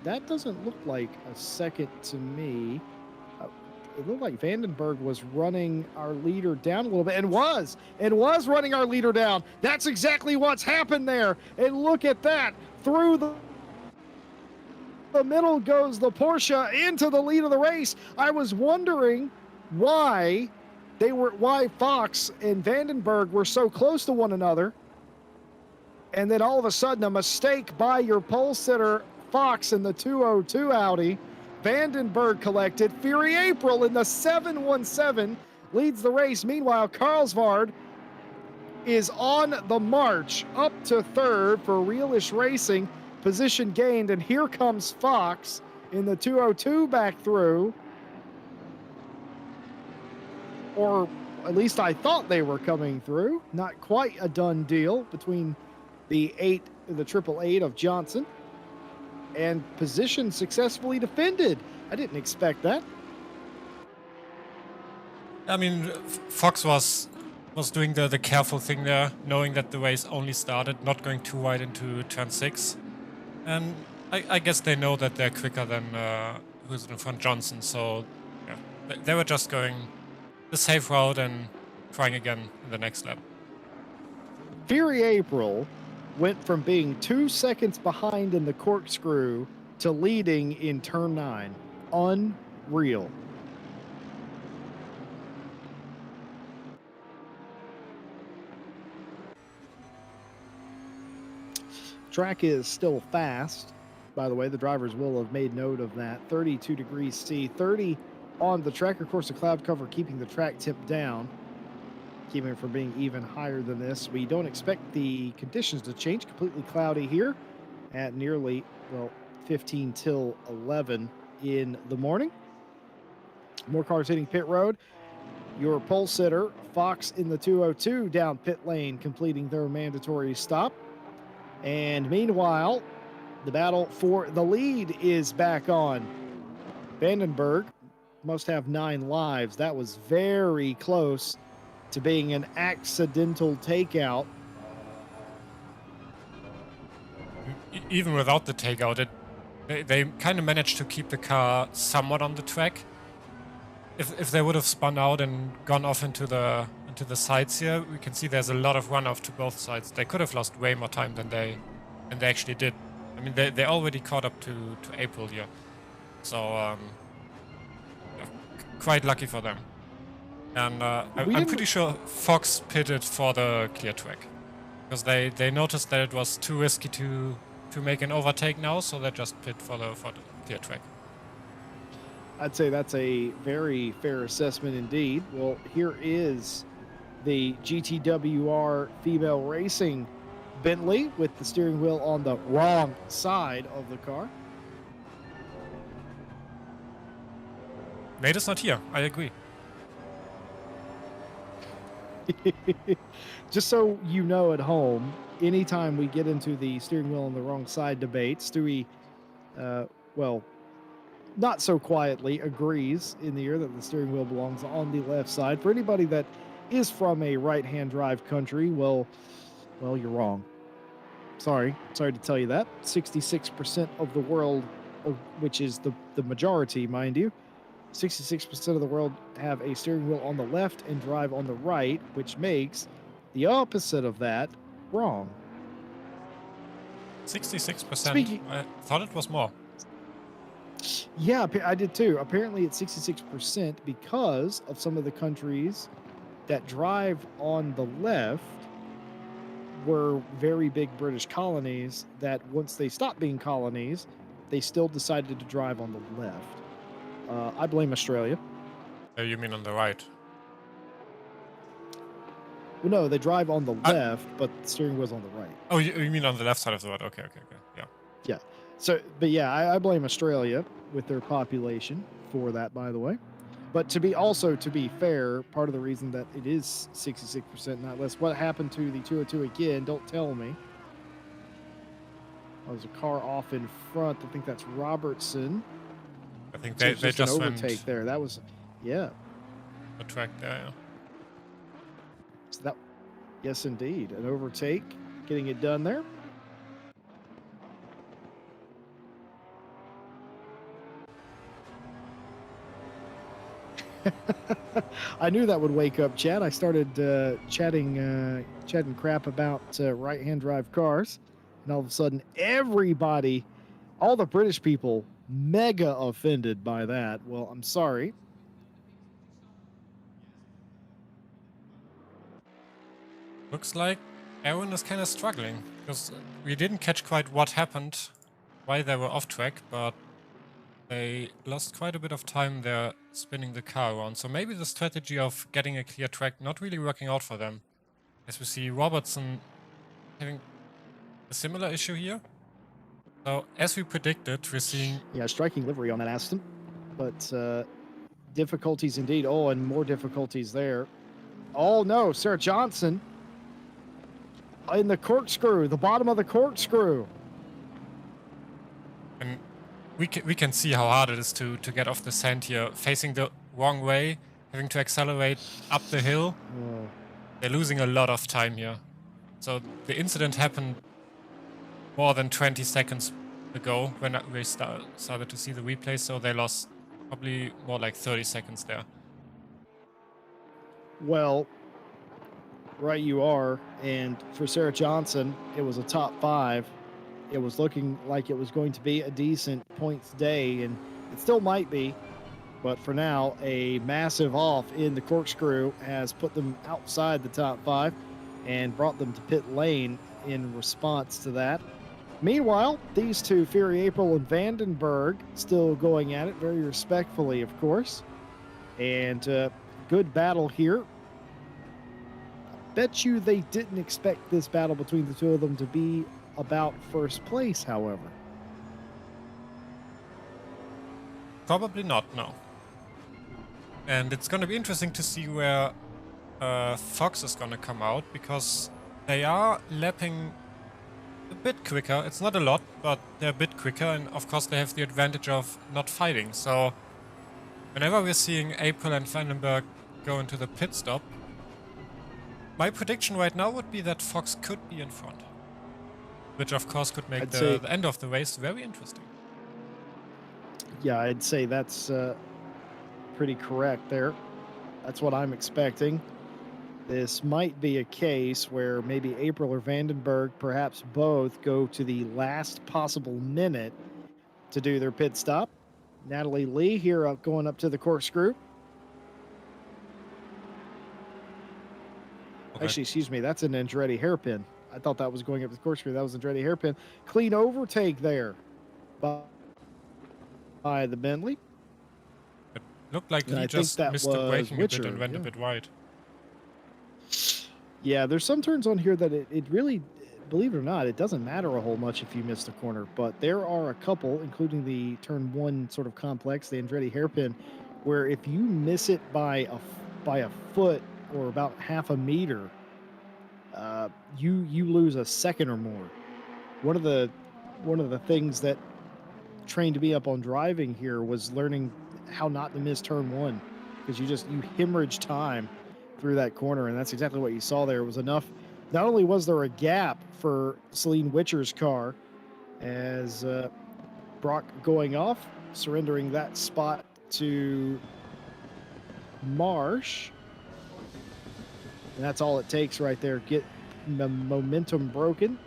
that doesn't look like a second to me. It looked like Vandenberg was running our leader down a little bit, and was running our leader down. That's exactly what's happened there. And look at that. Through the middle goes the Porsche into the lead of the race. I was wondering why Fox and Vandenberg were so close to one another. And then all of a sudden, a mistake by your pole sitter, Fox, in the 202 Audi. Vandenberg collected. Fury April in the 717 leads the race. Meanwhile, Carlsvard is on the march up to third for Realish Racing. Position gained, and here comes Fox in the 202 back through. Or at least I thought they were coming through. Not quite a done deal between the 888 of Johnson. And position successfully defended. I didn't expect that. I mean, Fox was doing the careful thing there, knowing that the race only started, not going too wide into turn 6. And I guess they know that they're quicker than who's in front, Johnson. So yeah, they were just going the safe route and trying again in the next lap. Fury April went from being 2 seconds behind in the corkscrew to leading in turn 9. Unreal. Track is still fast. By the way, the drivers will have made note of that. 32 degrees C, 30 on the track. Of course, the cloud cover keeping the track tip down, keeping it from being even higher than this. We don't expect the conditions to change. Completely cloudy here. at nearly, well, 15 till 11 in the morning. More cars hitting pit road. Your pole sitter, Fox in the 202 down pit lane, completing their mandatory stop. And meanwhile, the battle for the lead is back on. Vandenberg must have 9 lives. That was very close to being an accidental takeout. Even without the takeout, they kind of managed to keep the car somewhat on the track. If they would have spun out and gone off into the sides here, we can see there's a lot of runoff to both sides. They could have lost way more time than they actually did. I mean, they already caught up to April here, so quite lucky for them. And I'm pretty sure Fox pitted for the clear track because they noticed that it was too risky to make an overtake now, so they just pit for the clear track. I'd say that's a very fair assessment indeed. Well, here is the GTWR female racing Bentley with the steering wheel on the wrong side of the car. Nate is not here. I agree. Just so you know at home, anytime we get into the steering wheel on the wrong side debate, Stewie, well, not so quietly agrees in the ear that the steering wheel belongs on the left side. For anybody that is from a right-hand drive country, well, you're wrong. Sorry to tell you that. 66% of the world, which is the majority, mind you, 66% of the world have a steering wheel on the left and drive on the right, which makes the opposite of that wrong. 66%? I thought it was more. Yeah, I did too. Apparently it's 66% because of some of the countries that drive on the left were very big British colonies that once they stopped being colonies, they still decided to drive on the left. I blame Australia. You mean on the right? Well, no, they drive on the left, but the steering wheel's on the right. Oh, you mean on the left side of the road? Okay, yeah. Yeah. So, but yeah, I blame Australia with their population for that, by the way. But to be fair, part of the reason that it is 66%, not less. What happened to the 202 again? Don't tell me. Oh, there's a car off in front. I think that's Robertson. I think So they just an overtake went there. That was, yeah. the track there. Yeah. So that, yes, indeed, an overtake, getting it done there. I knew that would wake up Chad. I started chatting crap about right-hand drive cars, and all of a sudden, everybody, all the British people, mega offended by that. Well, I'm sorry. Looks like Aaron is kind of struggling because we didn't catch quite what happened, why they were off track, but they lost quite a bit of time there spinning the car around. So maybe the strategy of getting a clear track not really working out for them. As we see Robertson having a similar issue here. So as we predicted, we're seeing... Yeah, striking livery on that Aston. But difficulties indeed. Oh, and more difficulties there. Oh no, Sarah Johnson in the corkscrew, the bottom of the corkscrew. And we can see how hard it is to get off the sand here, facing the wrong way, having to accelerate up the hill. Oh. They're losing a lot of time here. So the incident happened more than 20 seconds ago when we started to see the replay, so they lost probably more like 30 seconds there. Well, right you are. And for Sarah Johnson, it was a top 5. It was looking like it was going to be a decent points day, and it still might be. But for now, a massive off in the corkscrew has put them outside the top 5 and brought them to pit lane in response to that. Meanwhile, these two, Fury April and Vandenberg, still going at it very respectfully, of course. And good battle here. Bet you they didn't expect this battle between the two of them to be about first place, however. Probably not, no. And it's going to be interesting to see where Fox is going to come out, because they are lapping a bit quicker. It's not a lot, but they're a bit quicker, and of course they have the advantage of not fighting. So whenever we're seeing April and Vandenberg go into the pit stop, my prediction right now would be that Fox could be in front, which of course could make the end of the race very interesting. Yeah, I'd say that's pretty correct there. That's what I'm expecting. This might be a case where maybe April or Vandenberg, perhaps both, go to the last possible minute to do their pit stop. Natalie Lee here going up to the corkscrew. Okay. Actually, excuse me, that's an Andretti hairpin. I thought that was going up the corkscrew. That was an Andretti hairpin. Clean overtake there by the Bentley. It looked like he just missed the braking a bit and went a bit wide. Yeah, there's some turns on here that it really, believe it or not, it doesn't matter a whole much if you miss the corner. But there are a couple, including the turn one sort of complex, the Andretti hairpin, where if you miss it by a foot or about half a meter, you lose a second or more. One of the things that trained me up on driving here was learning how not to miss turn one, because you hemorrhage time through that corner, and that's exactly what you saw there. It was enough. Not only was there a gap for Celine Witcher's car as Brock going off, surrendering that spot to Marsh, and that's all it takes right there. Get the momentum broken.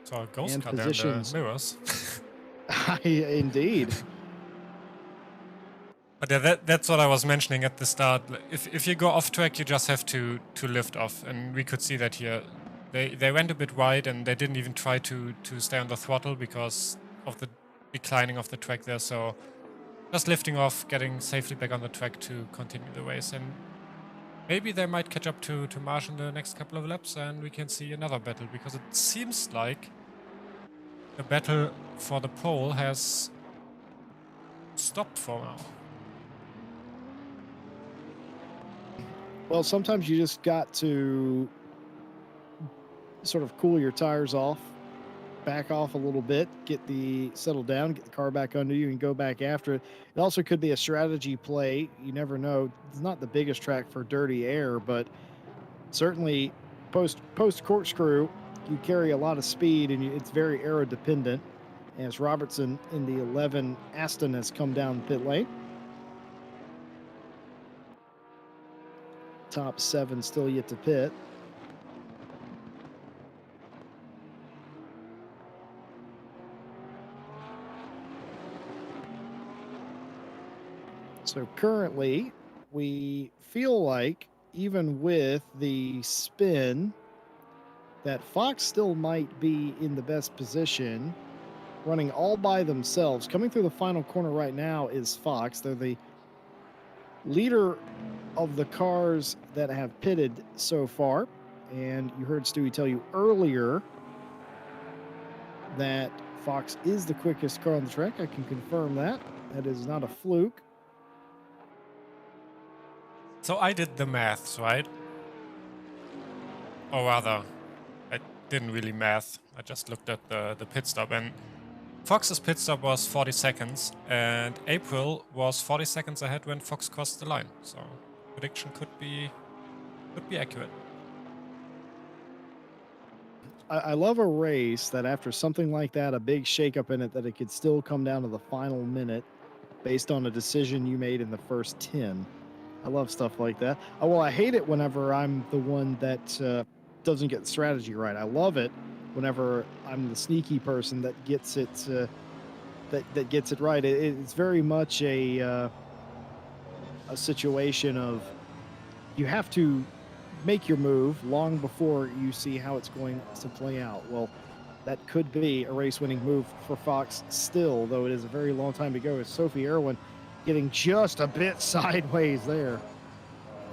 So a ghost car there in the mirrors. Indeed. But yeah, that's what I was mentioning at the start. If you go off track, you just have to lift off, and we could see that here. They went a bit wide, and they didn't even try to stay on the throttle because of the declining of the track there. So just lifting off, getting safely back on the track to continue the race, and maybe they might catch up to Marsh in the next couple of laps, and we can see another battle, because it seems like the battle for the pole has stopped for now. Well, sometimes you just got to sort of cool your tires off, back off a little bit, settle down, get the car back under you, and go back after it. It also could be a strategy play. You never know. It's not the biggest track for dirty air, but certainly post corkscrew, you carry a lot of speed, and it's very aero dependent. As Robertson in the 11 Aston has come down the pit lane. Top 7 still yet to pit. So currently, we feel like, even with the spin, that Fox still might be in the best position, running all by themselves. Coming through the final corner right now is Fox. They're the leader of the cars that have pitted so far. And you heard Stewie tell you earlier that Fox is the quickest car on the track. I can confirm that. That is not a fluke. So I did the maths, right? Or rather, I didn't really math. I just looked at the pit stop, and Fox's pit stop was 40 seconds, and April was 40 seconds ahead when Fox crossed the line. So prediction could be accurate. I love a race that after something like that, a big shakeup in it, that it could still come down to the final minute based on a decision you made in the first 10. I love stuff like that. Well, I hate it whenever I'm the one that doesn't get the strategy right. I love it whenever I'm the sneaky person that gets it that gets it right. It's very much a situation of you have to make your move long before you see how it's going to play out. Well, that could be a race-winning move for Fox still, though it is a very long time to go. It's Sophie Irwin getting just a bit sideways there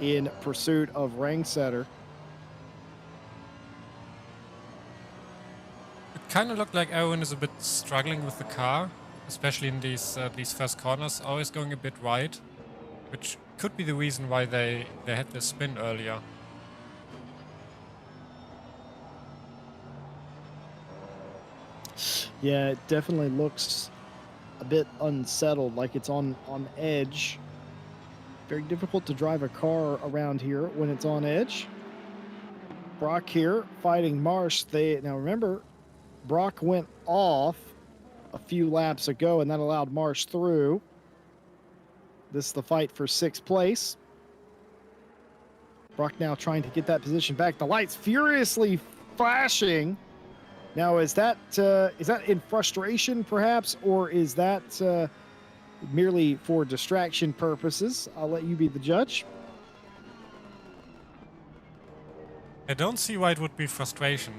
in pursuit of Rangsetter. kind of looked like Erwin is a bit struggling with the car, especially in these first corners, always going a bit wide, which could be the reason why they had their spin earlier. Yeah, it definitely looks a bit unsettled, like it's on edge. Very difficult to drive a car around here when it's on edge. Brock here fighting Marsh. Now remember, Brock went off a few laps ago, and that allowed Marsh through. This is the fight for 6th place. Brock now trying to get that position back. The lights furiously flashing. Now, is that in frustration, perhaps, or is that merely for distraction purposes? I'll let you be the judge. I don't see why it would be frustration.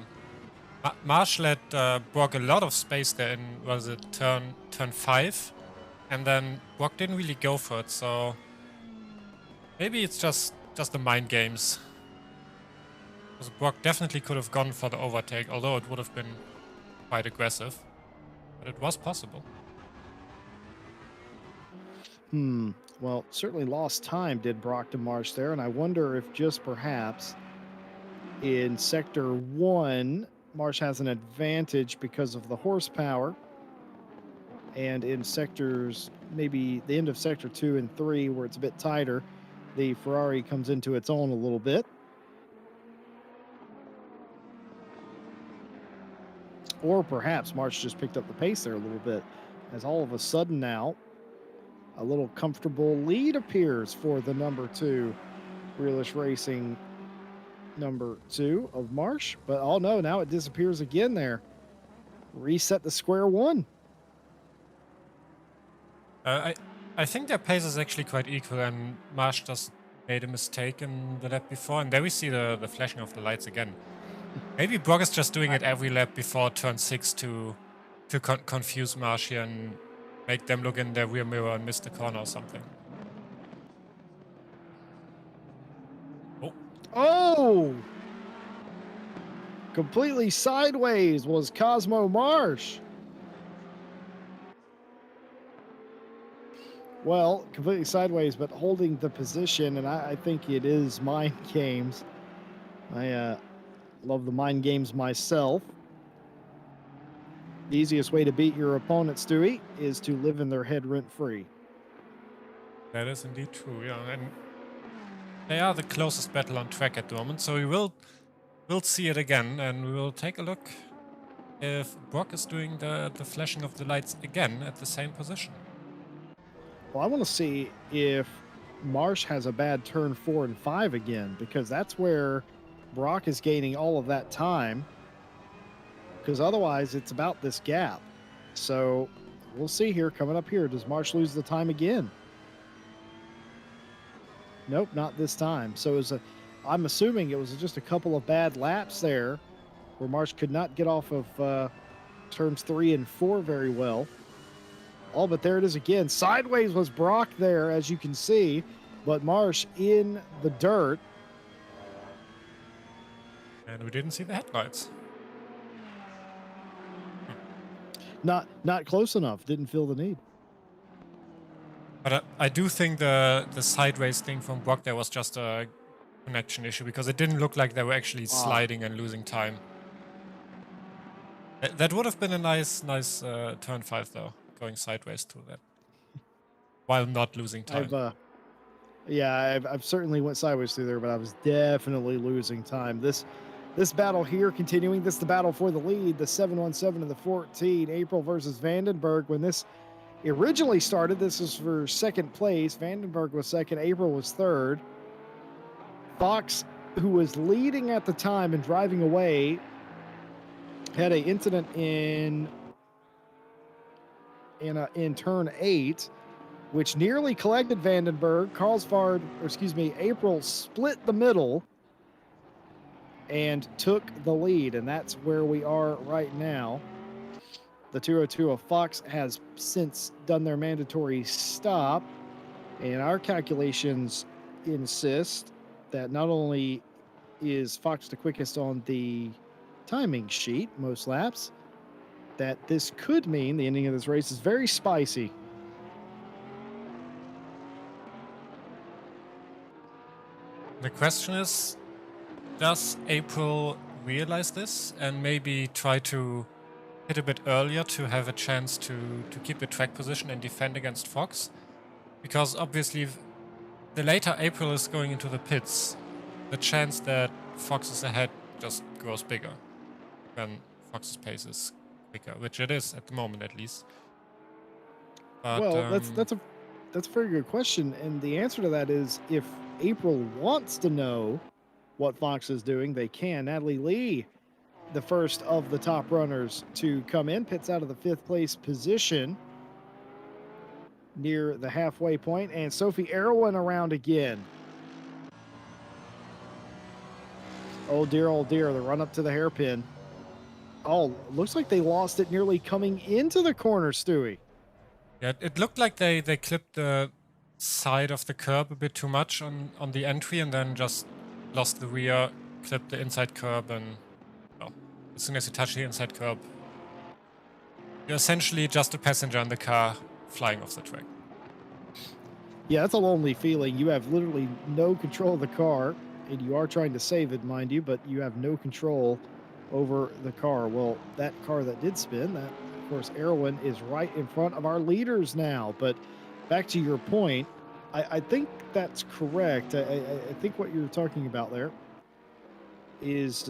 Marsh let Brock a lot of space there in, was it turn 5? And then Brock didn't really go for it, so maybe it's just the mind games. Because Brock definitely could have gone for the overtake, although it would have been quite aggressive. But it was possible. Well, certainly lost time, did Brock to Marsh there, and I wonder if just perhaps in Sector 1, Marsh has an advantage because of the horsepower. And in sectors, maybe the end of Sector 2 and 3, where it's a bit tighter, the Ferrari comes into its own a little bit. Or perhaps Marsh just picked up the pace there a little bit, as all of a sudden now, a little comfortable lead appears for the number 2, Realish Racing number 2 of Marsh. But oh no, now it disappears again there. Reset the square one. I think their pace is actually quite equal, and Marsh just made a mistake in the lap before, and there we see the flashing of the lights again. Maybe Brock is just doing it every lap before turn 6 to confuse Marsh here and make them look in their rear mirror and miss the corner or something. Oh! Completely sideways was Cosmo Marsh. Well, completely sideways, but holding the position, and I think it is mind games. I love the mind games myself. The easiest way to beat your opponent, Stewie, is to live in their head rent-free. That is indeed true, yeah. And they are the closest battle on track at the moment, so we will see it again, and we will take a look if Brock is doing the flashing of the lights again at the same position. Well, I want to see if Marsh has a bad turn 4 and 5 again, because that's where Brock is gaining all of that time, because otherwise it's about this gap. So we'll see here coming up here. Does Marsh lose the time again? Nope, not this time. So I'm assuming it was just a couple of bad laps there where Marsh could not get off of turns 3 and 4 very well. Oh, but there it is again. Sideways was Brock there, as you can see, but Marsh in the dirt. And we didn't see the headlights. Not close enough. Didn't feel the need. But I do think the sideways thing from Brock there was just a connection issue, because it didn't look like they were actually sliding and losing time. That would have been a nice turn 5 though, going sideways to that, while not losing time. I've certainly went sideways through there, but I was definitely losing time. This battle here continuing. This is the battle for the lead. The 717 and the 14. April versus Vandenberg. When this originally started, this was for 2nd place. Vandenberg was 2nd. April was 3rd. Fox, who was leading at the time and driving away, had an incident in turn 8, which nearly collected Vandenberg. April split the middle and took the lead, and that's where we are right now. The 202 of Fox has since done their mandatory stop, and our calculations insist that not only is Fox the quickest on the timing sheet most laps, that this could mean the ending of this race is very spicy. The question is, does April realize this and maybe try to hit a bit earlier to have a chance to keep the track position and defend against Fox? Because obviously, the later April is going into the pits, the chance that Fox is ahead just grows bigger when Fox's pace is quicker, which it is at the moment at least. But, Well, that's a very good question, and the answer to that is if April wants to know what Fox is doing, they can. Natalie Lee, the first of the top runners to come in, pits out of the 5th place position near the halfway point, and Sophie Erwin around again. Oh dear, the run up to the hairpin. Oh, looks like they lost it nearly coming into the corner, Stewie. yeah, it looked like they clipped the side of the curb a bit too much on the entry and then just lost the rear, clipped the inside curb, and well, as soon as you touch the inside curb, you're essentially just a passenger in the car flying off the track. Yeah, that's a lonely feeling. You have literally no control of the car, and you are trying to save it, mind you, but you have no control over the car. Well, that car that did spin, that, of course, Erwin is right in front of our leaders now. But back to your point, I think that's correct. I think what you're talking about there is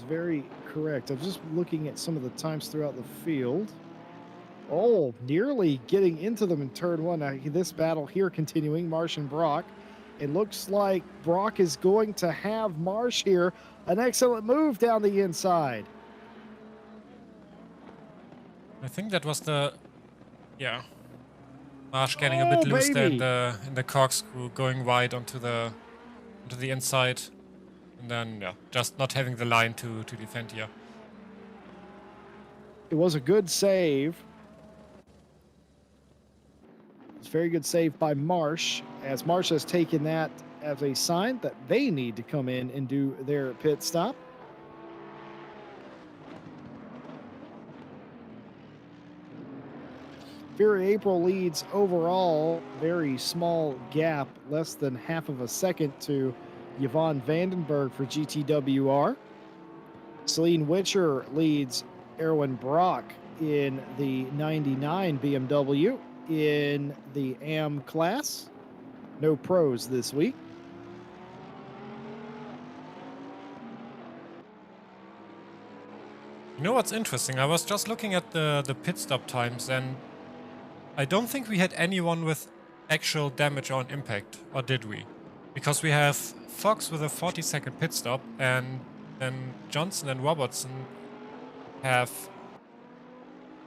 very correct. I'm just looking at some of the times throughout the field. Oh, nearly getting into them in turn 1. Now, this battle here continuing, Marsh and Brock. It looks like Brock is going to have Marsh here. An excellent move down the inside. I think that was Marsh getting a bit loose there in the corkscrew, going wide onto the inside, and then just not having the line to defend here. It was a good save. It's a very good save by Marsh, as Marsh has taken that as a sign that they need to come in and do their pit stop. Fury April leads overall, very small gap, less than half of a second to Yvonne Vandenberg for GTWR. Celine Witcher leads Erwin Brock in the 99 BMW in the AM class. No pros this week. You know what's interesting? I was just looking at the pit stop times, and I don't think we had anyone with actual damage on impact, or did we? Because we have Fox with a 40-second pit stop, and then Johnson and Robertson have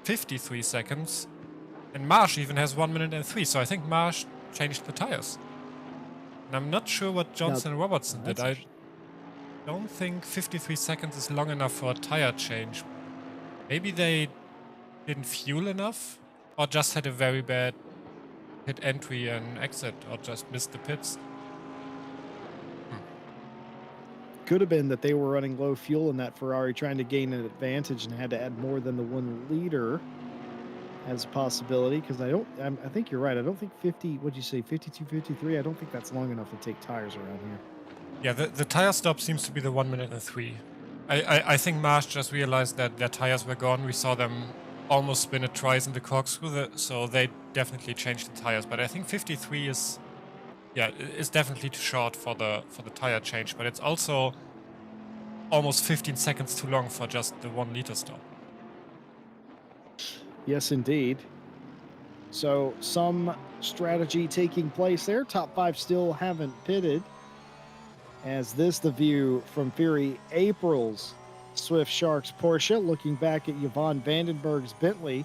53 seconds, and Marsh even has 1 minute and 3, so I think Marsh changed the tires. And I'm not sure what Johnson and Robertson did. I don't think 53 seconds is long enough for a tire change. Maybe they didn't fuel enough, or just had a very bad pit entry and exit, or just missed the pits. Could have been that they were running low fuel in that Ferrari, trying to gain an advantage and had to add more than the 1 liter as a possibility. Because I think you're right. I don't think 50, what'd you say, 52, 53? I don't think that's long enough to take tires around here. Yeah, the tire stop seems to be the 1 minute and 3. I think Marsh just realized that their tires were gone. We saw them almost spin it twice in the corkscrew, so they definitely changed the tires. But I think 53 is definitely too short for the tire change. But it's also almost 15 seconds too long for just the 1 liter stop. Yes, indeed. So some strategy taking place there. Top 5 still haven't pitted. As this the view from Fury April's Swift Sharks Porsche, looking back at Yvonne Vandenberg's Bentley.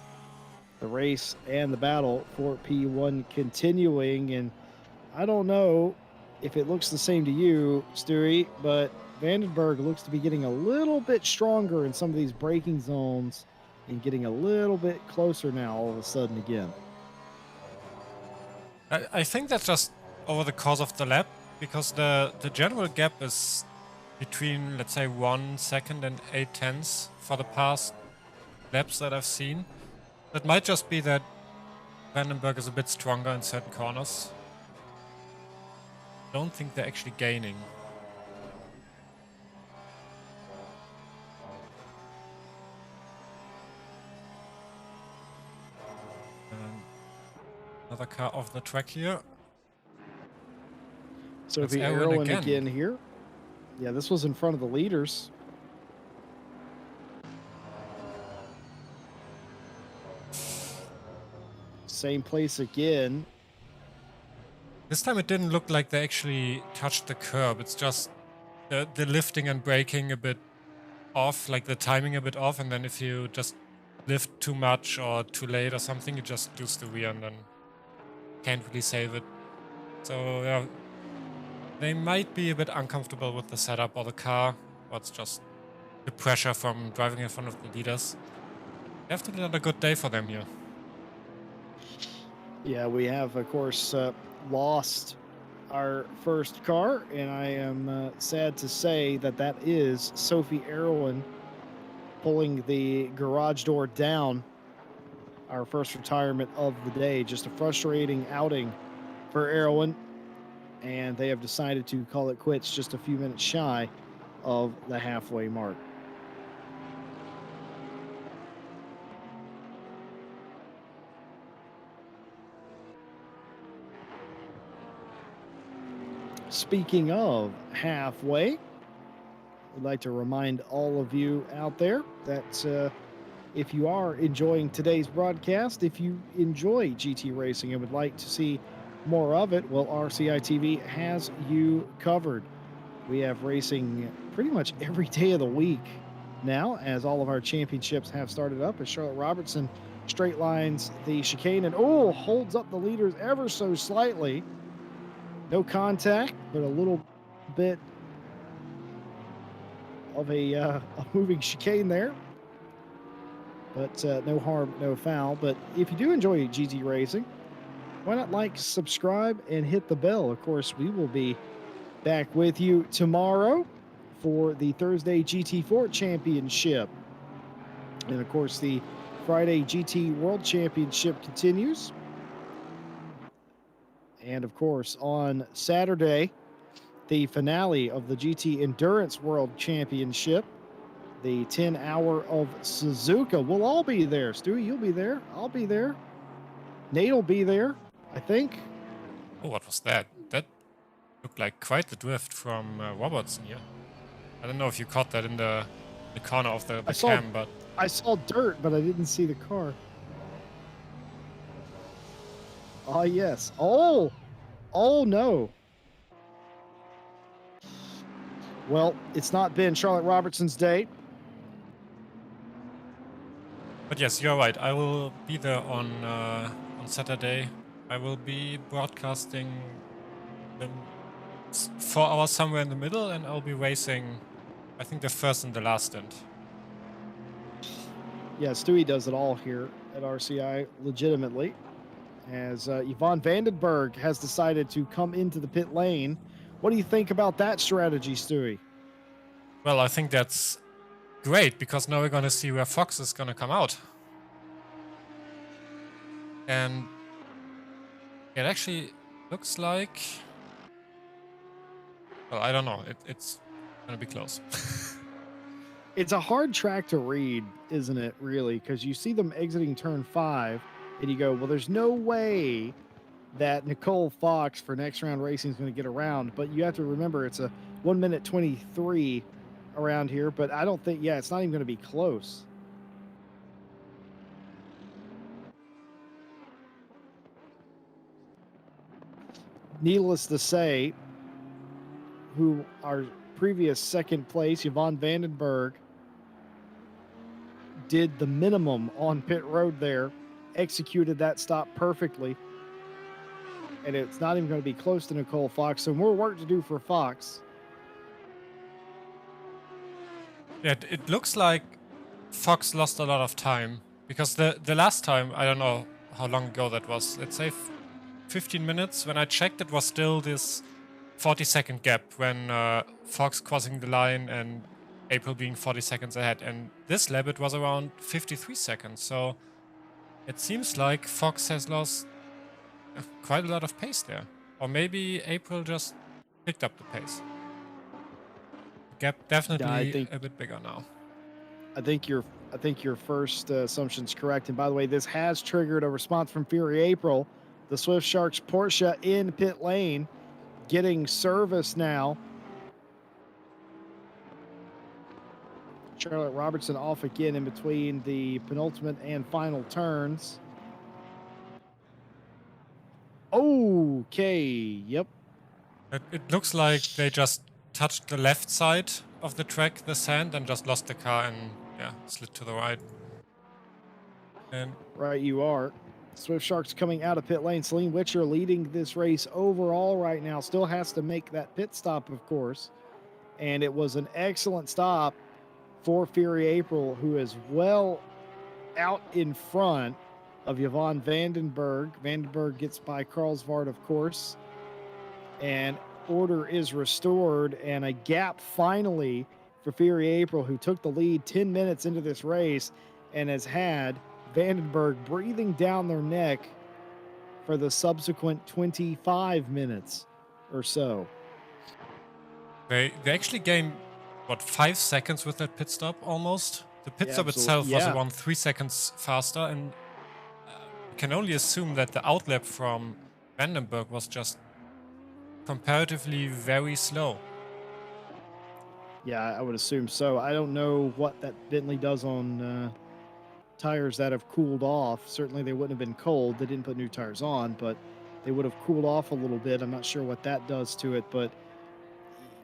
The race and the battle for P1 continuing, and I don't know if it looks the same to you, Stewie, but Vandenberg looks to be getting a little bit stronger in some of these braking zones and getting a little bit closer now all of a sudden again. I think that's just over the course of the lap, because the general gap is between, let's say, 1 second and 8/10 for the past laps that I've seen. That might just be that Vandenberg is a bit stronger in certain corners. Don't think they're actually gaining. Another car off the track here. Sophie Erwin Erwin again here. Yeah, this was in front of the leaders. Same place again. This time it didn't look like they actually touched the curb. It's just the lifting and braking a bit off, like the timing a bit off, and then if you just lift too much or too late or something, you just lose the rear and then can't really save it. So yeah, they might be a bit uncomfortable with the setup or the car, or it's just the pressure from driving in front of the leaders. Definitely not a good day for them here. Yeah, we have, of course, lost our first car, and I am sad to say that that is Sophie Erwin pulling the garage door down. Our first retirement of the day. Just a frustrating outing for Erwin, and they have decided to call it quits just a few minutes shy of the halfway mark. Speaking of halfway, I'd like to remind all of you out there that if you are enjoying today's broadcast, if you enjoy GT racing and would like to see more of it, well, RCI TV has you covered. We have racing pretty much every day of the week now, as all of our championships have started up, as Charlotte Robertson straight lines the chicane and holds up the leaders ever so slightly. No contact, but a little bit of a moving chicane there. But no harm, no foul. But if you do enjoy GT racing, why not like, subscribe, and hit the bell? Of course, we will be back with you tomorrow for the Thursday GT4 Championship. And of course, the Friday GT World Championship continues. And of course, on Saturday, the finale of the GT Endurance World Championship, the 10-hour of Suzuka. We'll all be there. Stewie, you'll be there. I'll be there. Nate will be there, I think. Oh, what was that? That looked like quite the drift from Robertson here. I don't know if you caught that in the corner of the cam, but... I saw dirt, but I didn't see the car. Oh, yes. Oh no. Well, it's not been Charlotte Robertson's day. But yes, you're right. I will be there on Saturday. I will be broadcasting 4 hours somewhere in the middle, and I'll be racing, I think, the first and the last stint. Yeah, Stewie does it all here at RCI legitimately. As Yvonne Vandenberg has decided to come into the pit lane. What do you think about that strategy, Stewie? Well, I think that's great, because now we're going to see where Fox is going to come out. And it actually looks like... Well, I don't know. It's going to be close. It's a hard track to read, isn't it, really? Because you see them exiting turn 5, and you go, well, there's no way that Nicole Fox for next round racing is going to get around. But you have to remember it's a 1:23 around here. But I don't think, it's not even going to be close. Needless to say, who our previous second place, Yvonne Vandenberg, did the minimum on pit road there, executed that stop perfectly, and it's not even going to be close to Nicole Fox, so more work to do for Fox. Yeah, it looks like Fox lost a lot of time, because the last time, I don't know how long ago that was, let's say 15 minutes, when I checked, it was still this 40-second gap when Fox crossing the line and April being 40 seconds ahead. And this lap it was around 53 seconds. So it seems like Fox has lost quite a lot of pace there. Or maybe April just picked up the pace. The gap I definitely think a bit bigger now. I think your first assumption's correct. And by the way, this has triggered a response from Fury April, the Swift Sharks Porsche in pit lane, getting service now. Charlotte Robertson off again in between the penultimate and final turns. Okay, yep. It looks like they just touched the left side of the track, the sand, and just lost the car and slid to the right. And Right, you are. Swift Sharks coming out of pit lane. Celine Witcher leading this race overall right now. Still has to make that pit stop, of course. And it was an excellent stop for Fury April, who is well out in front of Yvonne Vandenberg. Vandenberg gets by Carlsvard, of course. And order is restored, and a gap finally for Fury April, who took the lead 10 minutes into this race and has had Vandenberg breathing down their neck for the subsequent 25 minutes or so. they actually gained, 5 seconds with that pit stop almost? The pit stop absolutely. itself was around 3 seconds faster, and you can only assume that the outlap from Vandenberg was just comparatively very slow. Yeah, I would assume so. I don't know what that Bentley does on tires that have cooled off. Certainly they wouldn't have been cold. They didn't put new tires on, but they would have cooled off a little bit. I'm not sure what that does to it, but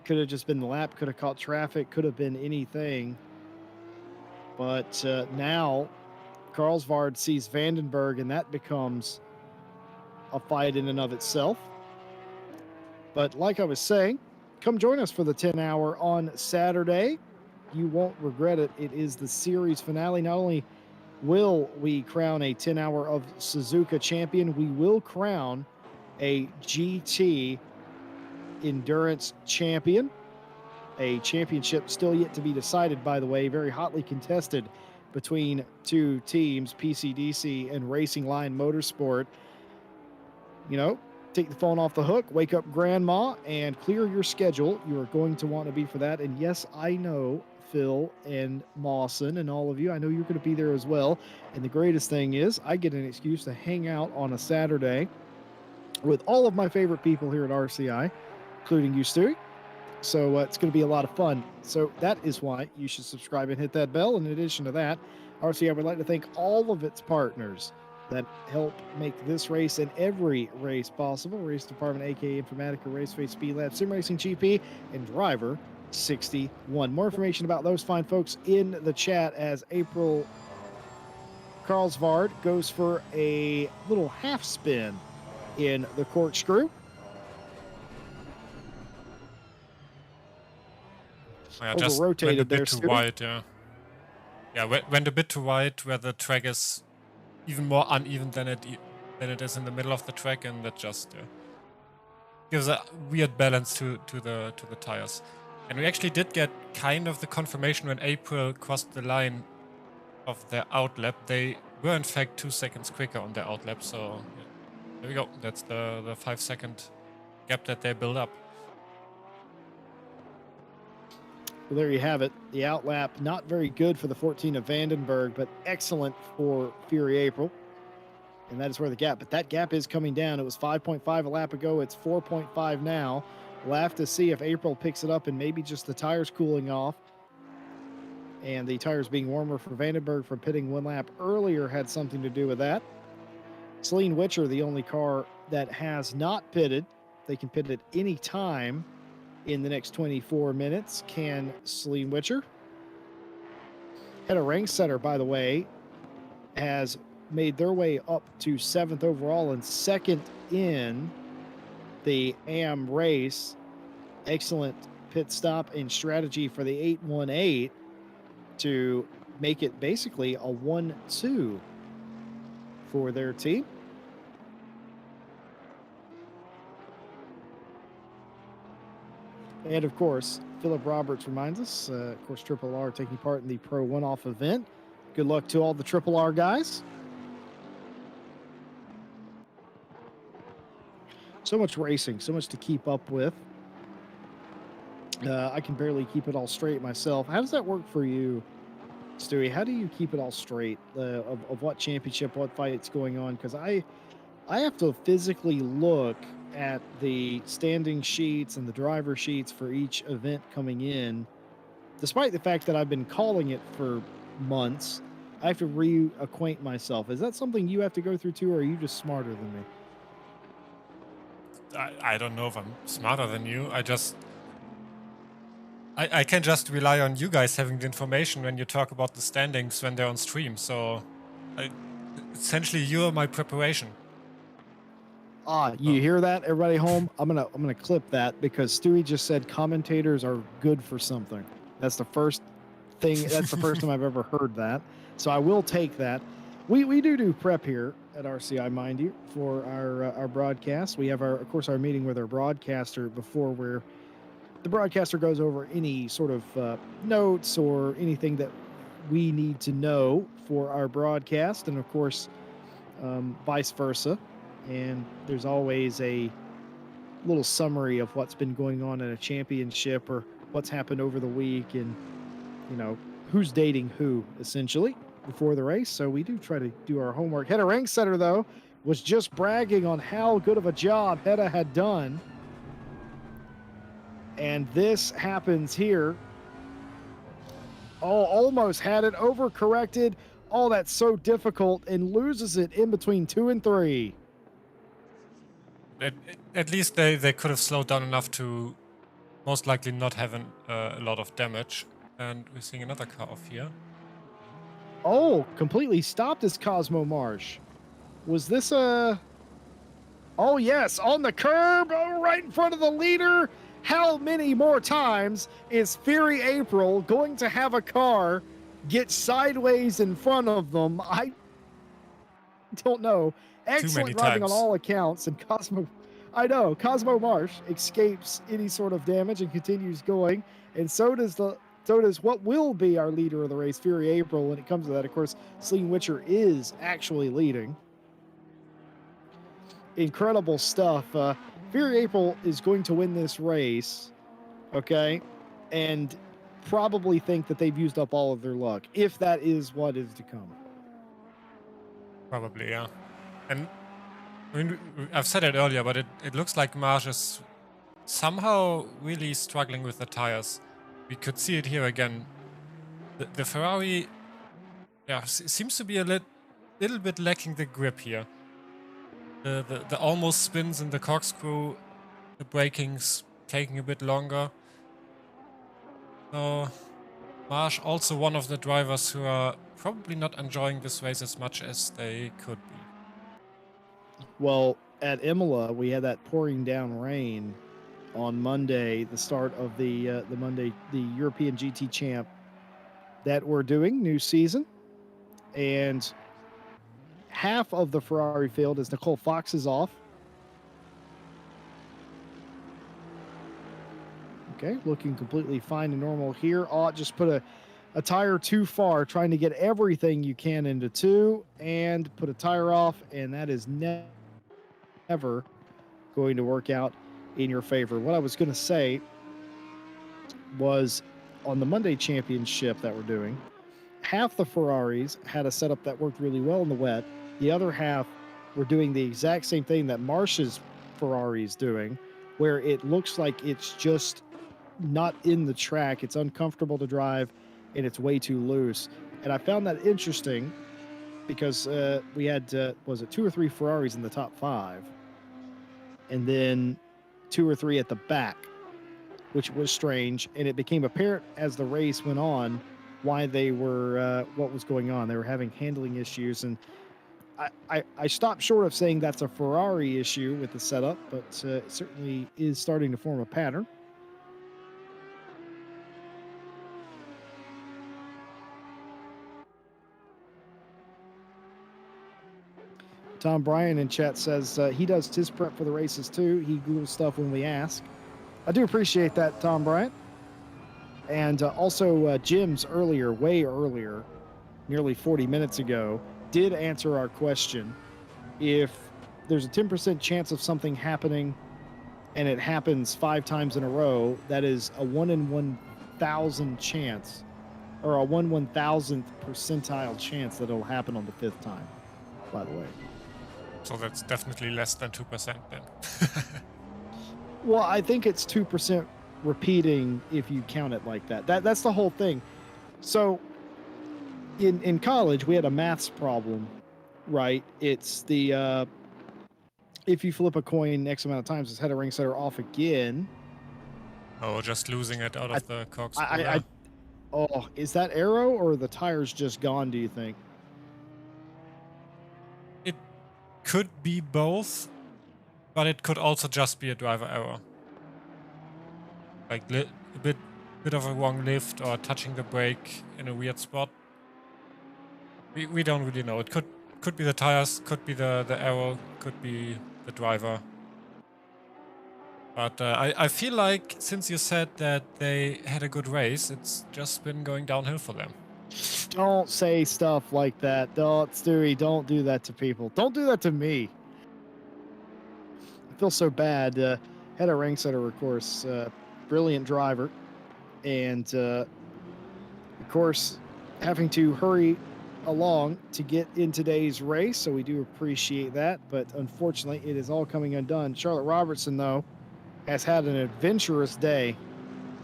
could have just been the lap, could have caught traffic, could have been anything. But now Carlsvard sees Vandenberg, and that becomes a fight in and of itself. But like I was saying, come join us for the 10 hour on Saturday. You won't regret it. It is the series finale. Not only will we crown a 10 hour of Suzuka champion, we will crown a GT endurance champion. A championship still yet to be decided, by the way, very hotly contested between two teams, PCDC and Racing Line Motorsport. You know, take the phone off the hook, wake up grandma, and clear your schedule. You are going to want to be for that. And yes, I know Phil and Mawson and all of you, I know you're going to be there as well. And the greatest thing is I get an excuse to hang out on a Saturday with all of my favorite people here at RCI, including you, Stewie. So it's going to be a lot of fun. So that is why you should subscribe and hit that bell. In addition to that, RCI would like to thank all of its partners that help make this race and every race possible. Race Department, aka Informatica, Raceface, Speed Lab, Sim Racing GP, and Driver 61. More information about those fine folks in the chat as April Carlsvard goes for a little half spin in the corkscrew. Yeah, just went a bit too wide, yeah. Yeah, went a bit too wide where the track is even more uneven than it is in the middle of the track, and that just gives a weird balance to the tires. And we actually did get kind of the confirmation when April crossed the line of their outlap. They were in fact 2 seconds quicker on their outlap, so yeah. There we go. That's the 5 second gap that they build up. Well, there you have it. The outlap, not very good for the 14 of Vandenberg, but excellent for Fury April. And that is where the gap, but that gap is coming down. It was 5.5 a lap ago. It's 4.5 now. We'll have to see if April picks it up and maybe just the tires cooling off. And the tires being warmer for Vandenberg from pitting 1 lap earlier had something to do with that. Celine Witcher, the only car that has not pitted. They can pit at any time in the next 24 minutes. Can Celine Witcher. Hedda Rangsetter, by the way, has made their way up to 7th overall and 2nd in the AM race. Excellent pit stop and strategy for the 818 to make it basically a 1-2 for their team. And of course, Philip Roberts reminds us, of course, Triple R taking part in the Pro One-Off event. Good luck to all the Triple R guys. So much racing, so much to keep up with. I can barely keep it all straight myself. How does that work for you, Stewie? How do you keep it all straight of what championship, what fight's going on? Because I have to physically look at the standing sheets and the driver sheets for each event coming in. Despite the fact that I've been calling it for months, I have to reacquaint myself. Is that something you have to go through too, or are you just smarter than me? I don't know if I'm smarter than you. I can just rely on you guys having the information when you talk about the standings when they're on stream. So, essentially, you're my preparation. You hear that, everybody home? I'm gonna clip that because Stewie just said commentators are good for something. That's the first thing. That's the first time I've ever heard that. So I will take that. We do prep here at RCI, mind you, for our broadcast. We have of course our meeting with our broadcaster before where the broadcaster goes over any sort of notes or anything that we need to know for our broadcast, and of course vice versa. And there's always a little summary of what's been going on in a championship or what's happened over the week and, who's dating who, essentially, before the race. So we do try to do our homework. Hedda Ringsetter, though, was just bragging on how good of a job Hedda had done. And this happens here. Oh, almost had it overcorrected. Oh, that's so difficult, and loses it in between 2 and 3. At least they could have slowed down enough to most likely not have a lot of damage. And we're seeing another car off here. Oh, completely stopped as Cosmo Marsh. Was this a... Oh, yes, on the curb, right in front of the leader. How many more times is Fury April going to have a car get sideways in front of them? I don't know. Excellent driving on all accounts, and Cosmo Marsh escapes any sort of damage and continues going, and so does what will be our leader of the race, Fury April. When it comes to that, of course, Celine Witcher is actually leading. Incredible stuff. Fury April is going to win this race, okay, and probably think that they've used up all of their luck, if that is what is to come. Probably, yeah. And I mean, I've said it earlier, but it looks like Marsh is somehow really struggling with the tires. We could see it here again. The Ferrari, yeah, seems to be a little bit lacking the grip here. The almost spins in the corkscrew, the braking's taking a bit longer. So Marsh also one of the drivers who are probably not enjoying this race as much as they could be. Well, at Imola, we had that pouring down rain on Monday, the start of the European GT Champ that we're doing, new season. And half of the Ferrari field as Nicole Fox is off. Okay, looking completely fine and normal here. Oh, just put a tire too far, trying to get everything you can into 2 and put a tire off, and that is never going to work out in your favor. What I was going to say was on the Monday championship that we're doing, half the Ferraris had a setup that worked really well in the wet. The other half were doing the exact same thing that Marsh's Ferrari is doing, where it looks like it's just not in the track. It's uncomfortable to drive, and it's way too loose. And I found that interesting because we had, was it 2 or 3 Ferraris in the top 5? And then 2 or 3 at the back, which was strange. And it became apparent as the race went on why they were, what was going on. They were having handling issues. And I stopped short of saying that's a Ferrari issue with the setup, but it certainly is starting to form a pattern. Tom Bryan in chat says he does his prep for the races too. He Googles stuff when we ask. I do appreciate that, Tom Bryant. And also, Jim's earlier, way earlier, nearly 40 minutes ago, did answer our question. If there's a 10% chance of something happening and it happens 5 times in a row, that is a 1 in 1,000 chance, or a 1/1000th percentile chance that it'll happen on the 5th time, by the way. So that's definitely less than 2% then. Well, I think it's 2% repeating if you count it like that. That's the whole thing. So in college, we had a maths problem, right? It's the if you flip a coin X amount of times, it's head of ring setter off again. Oh, just losing it out of the corkscrew. Oh, is that arrow or the tire's just gone, do you think? It could be both, but it could also just be a driver error. Like a bit of a wrong lift or touching the brake in a weird spot. We don't really know. It could be the tires, could be the arrow, could be the driver. But I feel like since you said that they had a good race, it's just been going downhill for them. Don't say stuff like that. Don't, Stewie, don't do that to people. Don't do that to me. I feel so bad. Had a ring setter, of course, brilliant driver. And, of course, having to hurry along to get in today's race. So we do appreciate that. But unfortunately, it is all coming undone. Charlotte Robertson, though, has had an adventurous day.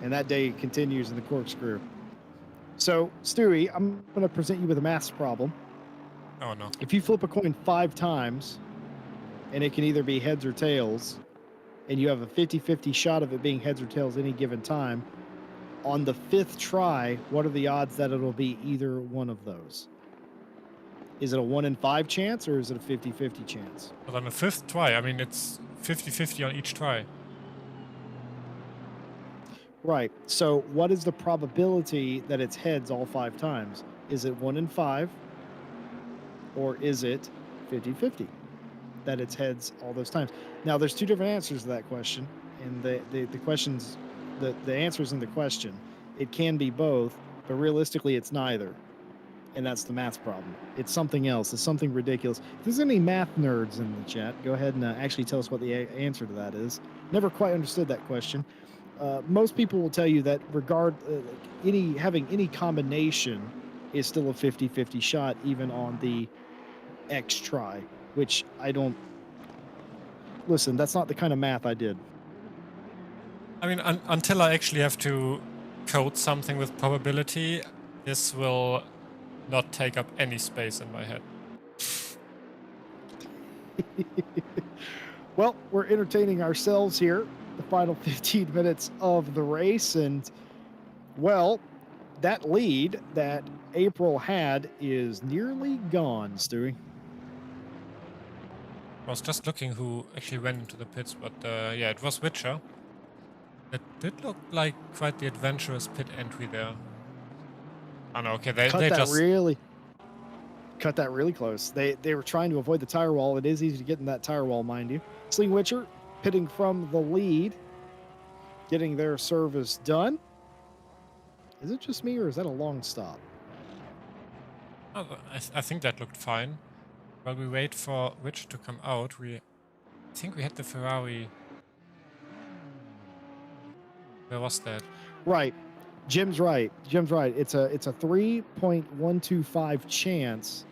And that day continues in the corkscrew. So, Stewie, I'm going to present you with a maths problem. Oh, no. If you flip a coin 5 times, and it can either be heads or tails, and you have a 50-50 shot of it being heads or tails any given time, on the 5th try, what are the odds that it'll be either one of those? Is it a 1 in 5 chance, or is it a 50-50 chance? But on the 5th try, I mean, it's 50-50 on each try. Right. So what is the probability that it's heads all 5 times? Is it 1 in 5? Or is it 50-50 that it's heads all those times? Now, there's 2 different answers to that question. And the questions, the answers in the question, it can be both, but realistically it's neither. And that's the maths problem. It's something else. It's something ridiculous. If there's any math nerds in the chat, go ahead and actually tell us what the answer to that is. Never quite understood that question. Most people will tell you that having any combination is still a 50-50 shot, even on the X try, which I don't... Listen, that's not the kind of math I did. I mean, until I actually have to code something with probability, this will not take up any space in my head. Well, we're entertaining ourselves here, the final 15 minutes of the race, and, well, that lead that April had is nearly gone, Stewie. I was just looking who actually went into the pits, but yeah, it was Witcher. It did look like quite the adventurous pit entry there. Oh no, okay, they just... Cut that really close. They were trying to avoid the tire wall. It is easy to get in that tire wall, mind you. Sling Witcher pitting from the lead, getting their service done. Is it just me, or is that a long stop? Oh, I think that looked fine. While we wait for Witcher to come out, I think we had the Ferrari. Where was that? Right. Jim's right. It's a 3.125 chance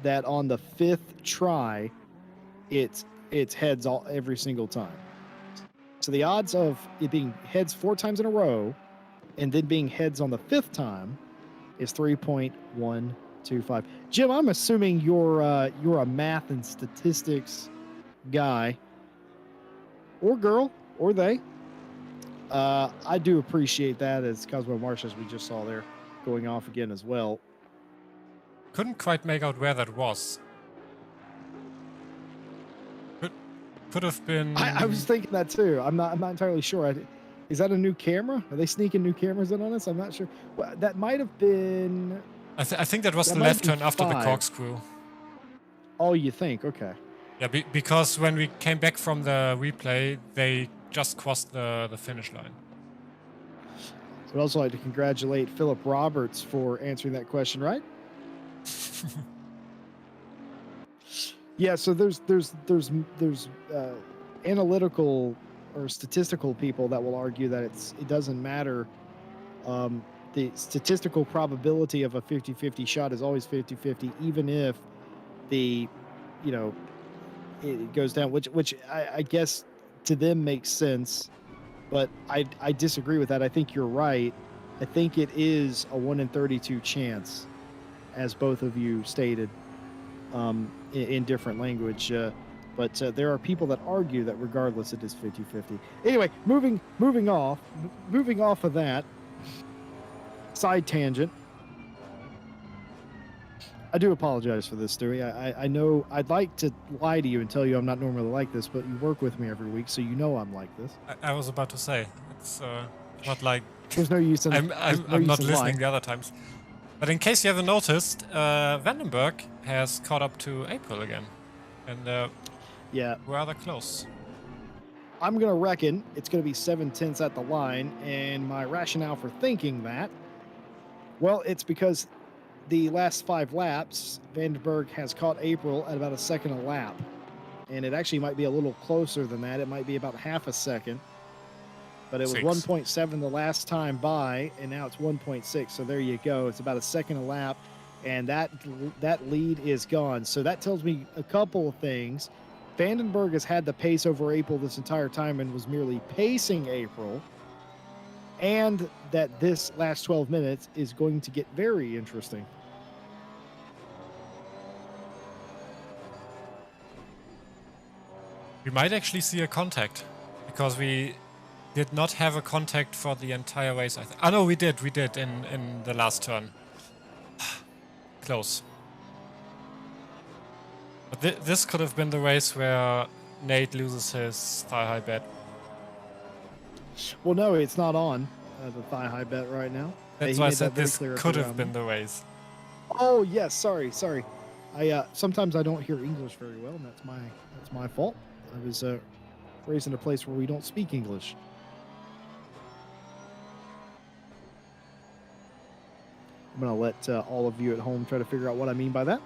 that on the 5th try, it's heads every single time. So the odds of it being heads 4 times in a row, and then being heads on the 5th time, is 3.125. Jim, I'm assuming you're a math and statistics guy, or girl, or they. I do appreciate that, as Cosmo Marsh, as we just saw there, going off again as well. Couldn't quite make out where that was. Could have been... I was thinking that too. I'm not entirely sure. Is that a new camera? Are they sneaking new cameras in on us? I'm not sure. Well, that might have been... I think that was the left turn after the corkscrew. Oh, you think? Okay. Yeah, because when we came back from the replay, they just crossed the finish line. So I'd also like to congratulate Philip Roberts for answering that question right. Yeah, so there's analytical or statistical people that will argue that it doesn't matter. The statistical probability of a 50-50 shot is always 50-50, even if the, you know, it goes down, which I guess to them makes sense, but I disagree with that. I think you're right. I think it is a 1 in 32 chance, as both of you stated, in different language. But there are people that argue that regardless it is 50-50. Anyway, moving off of that side tangent. I do apologize for this, Stewie. I know I'd like to lie to you and tell you I'm not normally like this, but you work with me every week, so you know I'm like this. I was about to say, it's not like There's no use in I'm not listening lying. the other times. But in case you haven't noticed, Vandenberg has caught up to April again, and Yeah, we're rather close. I'm gonna reckon it's gonna be 7/10 at the line, and my rationale for thinking that, well, it's because the last 5 laps, Vandenberg has caught April at about a second a lap, and it actually might be a little closer than that. It might be about half a second. But it was 1.7 the last time by, and now it's 1.6. So there you go. It's about a second a lap, and that lead is gone. So that tells me a couple of things. Vandenberg has had the pace over April this entire time and was merely pacing April, and that this last 12 minutes is going to get very interesting. We might actually see a contact, because we did not have a contact for the entire race. No, we did in the last turn. Close. But this could have been the race where Nate loses his thigh-high bet. Well, no, it's not on the thigh-high bet right now. That's why I said this could have been the race. Oh yes, sorry. I sometimes I don't hear English very well, and that's my fault. I was raised in a place where we don't speak English. I'm going to let all of you at home try to figure out what I mean by that.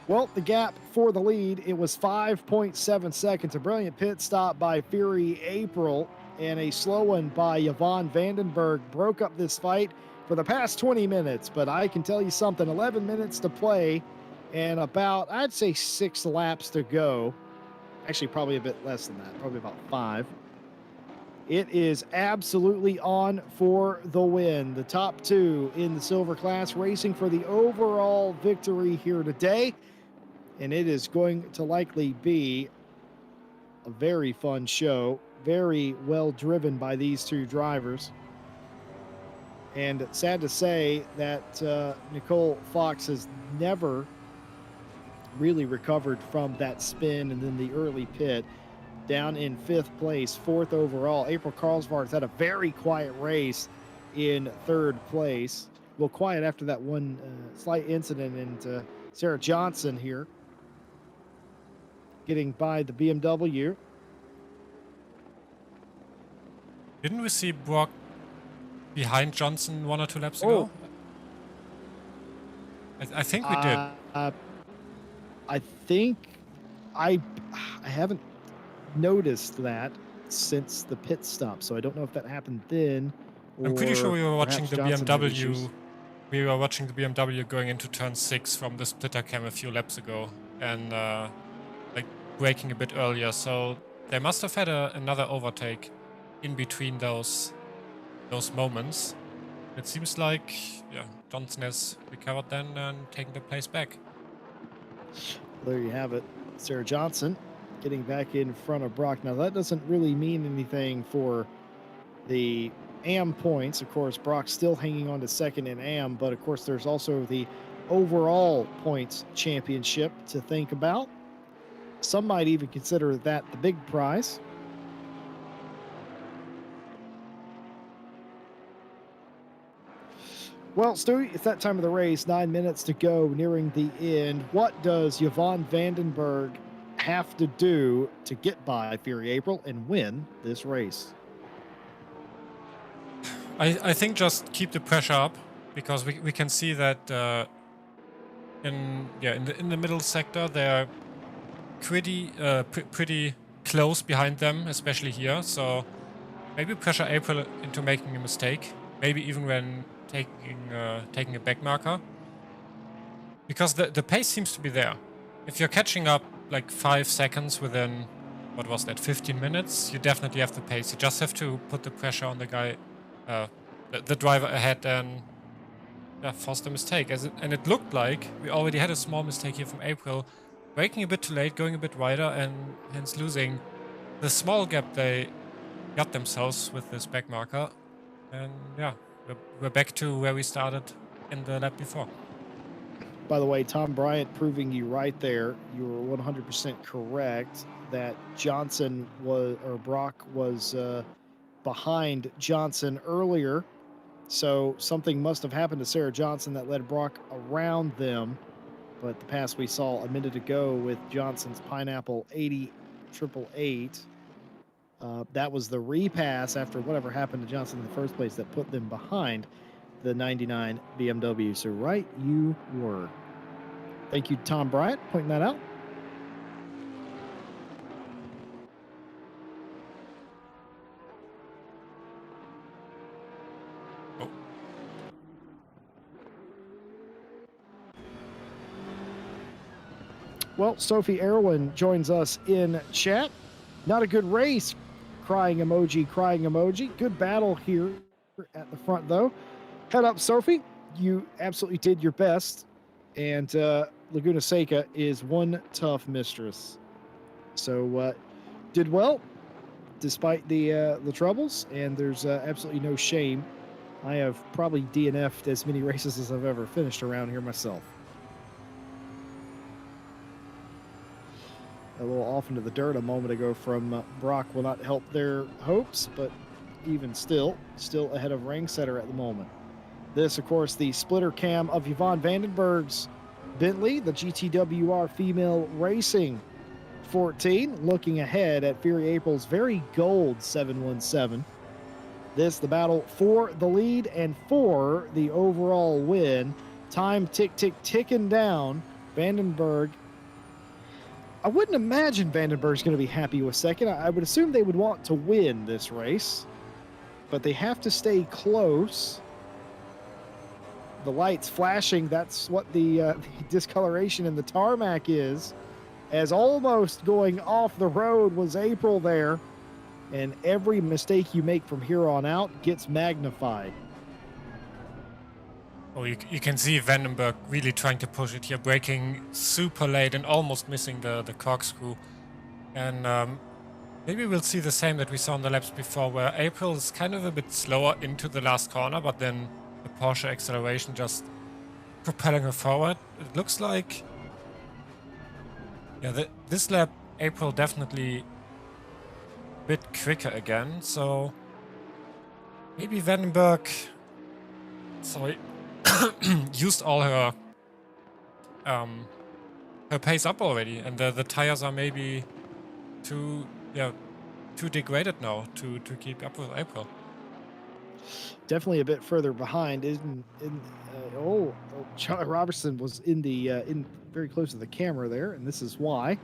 Well, the gap for the lead, it was 5.7 seconds. A brilliant pit stop by Fury April and a slow one by Yvonne Vandenberg broke up this fight for the past 20 minutes. But I can tell you something, 11 minutes to play and about, I'd say 6 laps to go. Actually, probably a bit less than that, probably about 5. It is absolutely on for the win. The top 2 in the silver class racing for the overall victory here today. And it is going to likely be a very fun show. Very well driven by these 2 drivers. And sad to say that Nicole Fox has never really recovered from that spin and then the early pit. Down in 5th place, 4th overall. April Karlsvart's had a very quiet race in 3rd place. Well, quiet after that one slight incident, and Sarah Johnson here getting by the BMW. Didn't we see Brock behind Johnson 1 or 2 laps ago? I think we did. I think I haven't noticed that since the pit stop, so I don't know if that happened then. I'm pretty sure we were watching the Johnson BMW. We were watching the BMW going into turn 6 from the splitter cam a few laps ago, and like braking a bit earlier. So they must have had another overtake in between those moments. It seems like Johnson has recovered then and taken the place back. There you have it, Sarah Johnson getting back in front of Brock. Now, that doesn't really mean anything for the AM points. Of course, Brock's still hanging on to 2nd in AM, but of course, there's also the overall points championship to think about. Some might even consider that the big prize. Well, Stu, it's that time of the race. 9 minutes to go, nearing the end. What does Yvonne Vandenberg have to do to get by Fury April and win this race? I think just keep the pressure up, because we can see that in the middle sector they're pretty close behind them, especially here. So maybe pressure April into making a mistake. Maybe even when taking a back marker, because the pace seems to be there. If you're catching up like 5 seconds within, what was that, 15 minutes, you definitely have the pace. You just have to put the pressure on the guy, the driver ahead, and force the mistake. And it looked like we already had a small mistake here from April, braking a bit too late, going a bit wider, and hence losing the small gap they got themselves with this back marker. And yeah, we're back to where we started in the lap before. By the way, Tom Bryant proving you right there. You were 100% correct that Brock was behind Johnson earlier. So something must have happened to Sarah Johnson that led Brock around them. But the pass we saw a minute ago with Johnson's Pineapple 80888, that was the repass after whatever happened to Johnson in the first place that put them behind the 99 BMW. So right you were. Thank you, Tom Bryant, pointing that out. Oh. Well, Sophie Erwin joins us in chat. Not a good race. Crying emoji, crying emoji. Good battle here at the front, though. Head up, Sophie. You absolutely did your best. And Laguna Seca is one tough mistress. So did well despite the troubles, and there's absolutely no shame. I have probably DNF'd as many races as I've ever finished around here myself. A little off into the dirt a moment ago from Brock will not help their hopes, but even still ahead of Ringsetter at the moment. This, of course, the splitter cam of Yvonne Vandenberg's Bentley, the GTWR Female Racing 14, looking ahead at Fury April's very gold 717. This, the battle for the lead and for the overall win. Time ticking down. Vandenberg, I wouldn't imagine Vandenberg's going to be happy with second. I would assume they would want to win this race, but they have to stay close. The lights flashing, that's what the discoloration in the tarmac is, as almost going off the road was April there, and every mistake you make from here on out gets magnified. Oh, you can see Vandenberg really trying to push it here, braking super late and almost missing the corkscrew. And maybe we'll see the same that we saw in the laps before, where April is kind of a bit slower into the last corner, but then the Porsche acceleration just propelling her forward. It looks like, yeah, this lap April definitely a bit quicker again, so maybe Vandenberg, sorry, used all her pace up already, and the tires are maybe too degraded now to keep up with April. Definitely a bit further behind. Charlie Robertson was in very close to the camera there, and this is why.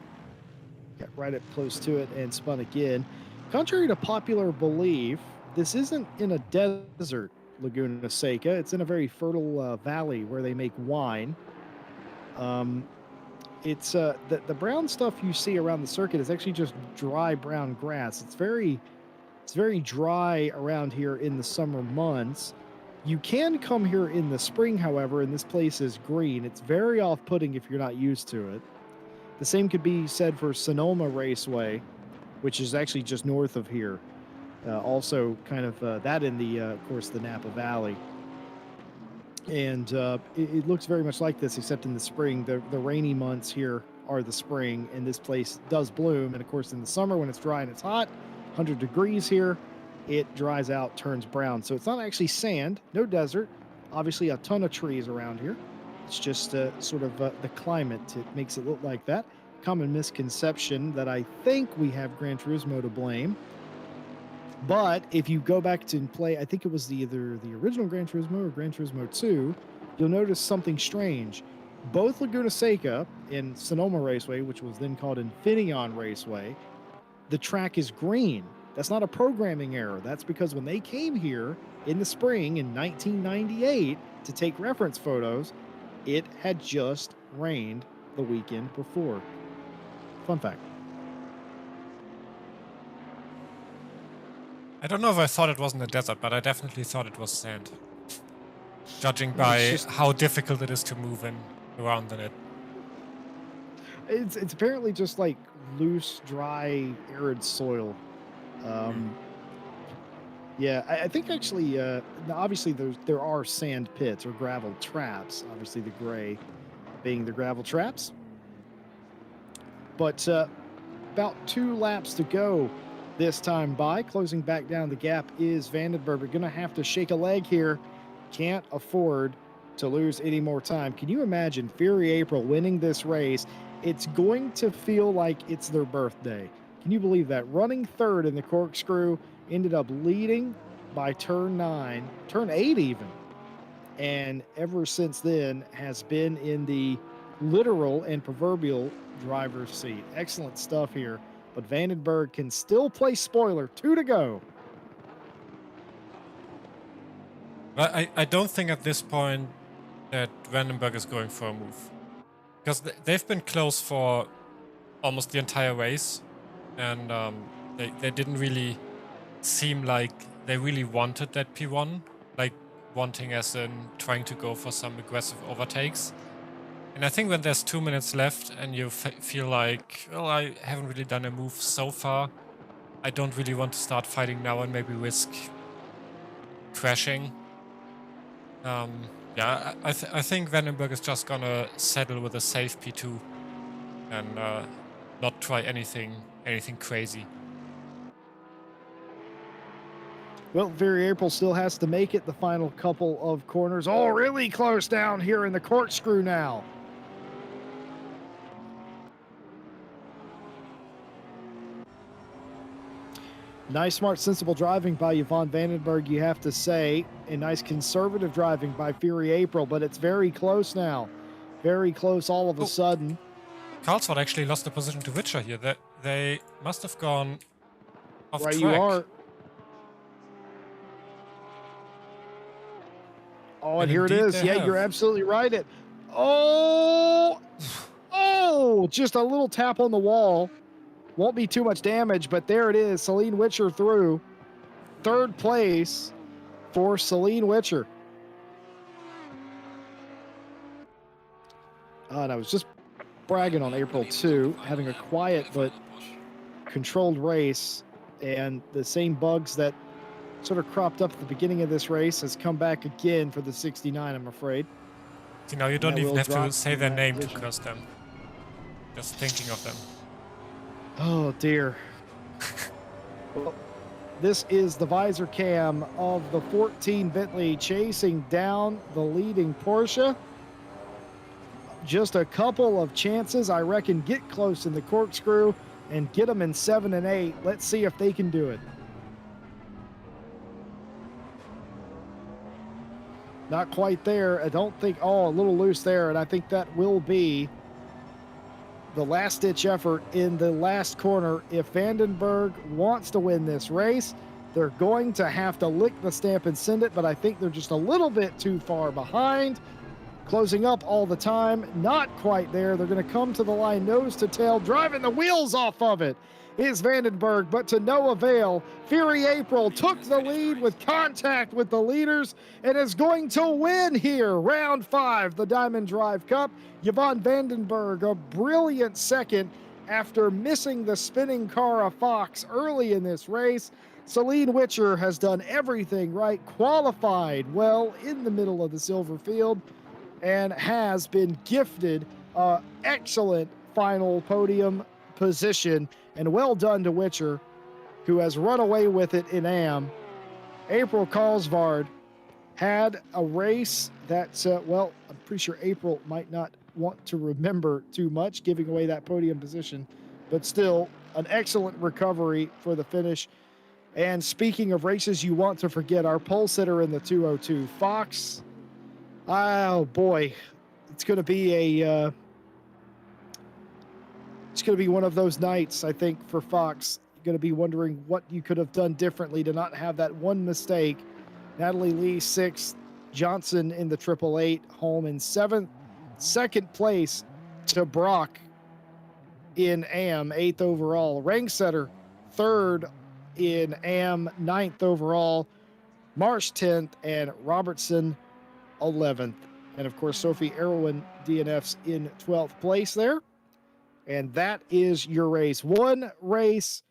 Got right up close to it and spun again. Contrary to popular belief, this isn't in a desert, Laguna Seca. It's in a very fertile valley where they make wine. It's the brown stuff you see around the circuit is actually just dry brown grass. It's very dry around here in the summer months. You can come here in the spring, however, and this place is green. It's very off-putting if you're not used to it. The same could be said for Sonoma Raceway, which is actually just north of here. Also kind of that in the, of course, the Napa Valley. And it looks very much like this, except in the spring. The rainy months here are the spring, and this place does bloom. And, of course, in the summer when it's dry and it's hot, 100 degrees here, it dries out, turns brown. So it's not actually sand, no desert, Obviously, a ton of trees around here. It's just sort of the climate. It makes it look like that. Common misconception that I think we have Gran Turismo to blame. But if you go back to play, I think it was either the original Gran Turismo or Gran Turismo 2, you'll notice something strange. Both Laguna Seca and Sonoma Raceway, which was then called Infineon Raceway, the track is green. That's not a programming error. That's because when they came here in the spring in 1998 to take reference photos, it had just rained the weekend before. Fun fact. I don't know if I thought it was in the desert, but I definitely thought it was sand. Judging by how difficult it is to move around in it. It's apparently just like loose, dry, arid soil. Yeah, I think actually, obviously there are sand pits or gravel traps. Obviously, the gray being the gravel traps. But about 2 laps to go this time by. Closing back down the gap is Vandenberg. We're going to have to shake a leg here. Can't afford to lose any more time. Can you imagine Fury April winning this race? It's going to feel like it's their birthday. Can you believe that? Running third in the corkscrew, ended up leading by turn 8 even. And ever since then has been in the literal and proverbial driver's seat. Excellent stuff here. But Vandenberg can still play spoiler. 2 to go. But I don't think at this point that Vandenberg is going for a move. Because they've been close for almost the entire race. And they didn't really seem like they really wanted that P1. Like wanting as in trying to go for some aggressive overtakes. And I think when there's 2 minutes left and you feel like, well, I haven't really done a move so far. I don't really want to start fighting now and maybe risk crashing. Yeah, I think Vandenberg is just gonna settle with a safe P2 and not try anything crazy. Well, Fury April still has to make it the final couple of corners. Oh, really close down here in the corkscrew now. Nice, smart, sensible driving by Yvonne Vandenberg, you have to say. And nice conservative driving by Fury April, but it's very close now. Very close all of a sudden. Carlsford actually lost the position to Witcher here. They must have gone off track. Right, you are. Oh, and here it is. Yeah, you're absolutely right. Oh, just a little tap on the wall. Won't be too much damage, but there it is. Celine Witcher through. 3rd place for Celine Witcher. And I was just bragging on April 2, having a quiet but controlled race. And the same bugs that sort of cropped up at the beginning of this race has come back again for the 69, I'm afraid. You know, you don't even have to say their name to curse them. Just thinking of them. Oh, dear. Well, this is the visor cam of the 14 Bentley chasing down the leading Porsche. Just a couple of chances, I reckon, get close in the corkscrew and get them in 7 and 8. Let's see if they can do it. Not quite there. I don't think, a little loose there, and I think that will be the last-ditch effort in the last corner. If Vandenberg wants to win this race, they're going to have to lick the stamp and send it, but I think they're just a little bit too far behind. Closing up all the time, not quite there. They're going to come to the line nose to tail, driving the wheels off of it is Vandenberg, but to no avail. Fury April took the lead with contact with the leaders and is going to win here. Round 5, the Diamond Drive Cup. Yvonne Vandenberg, a brilliant second after missing the spinning car of Fox early in this race. Celine Witcher has done everything right, qualified well in the middle of the silver field, and has been gifted an excellent final podium position. And well done to Witcher, who has run away with it in AM. April Karlsvard had a race that, well, I'm pretty sure April might not want to remember too much, giving away that podium position, but still an excellent recovery for the finish. And speaking of races you want to forget, our pole sitter in the 202, Fox. Oh boy, it's going to be it's going to be one of those nights, I think, for Fox. You're going to be wondering what you could have done differently to not have that one mistake. Natalie Lee, 6th. Johnson in the 888, home in 7th. Second place to Brock in AM, 8th overall. Rangsetter, 3rd in AM, 9th overall. Marsh, 10th, and Robertson, 11th. And of course, Sophie Erwin, DNF's in 12th place there. And that is your race. One race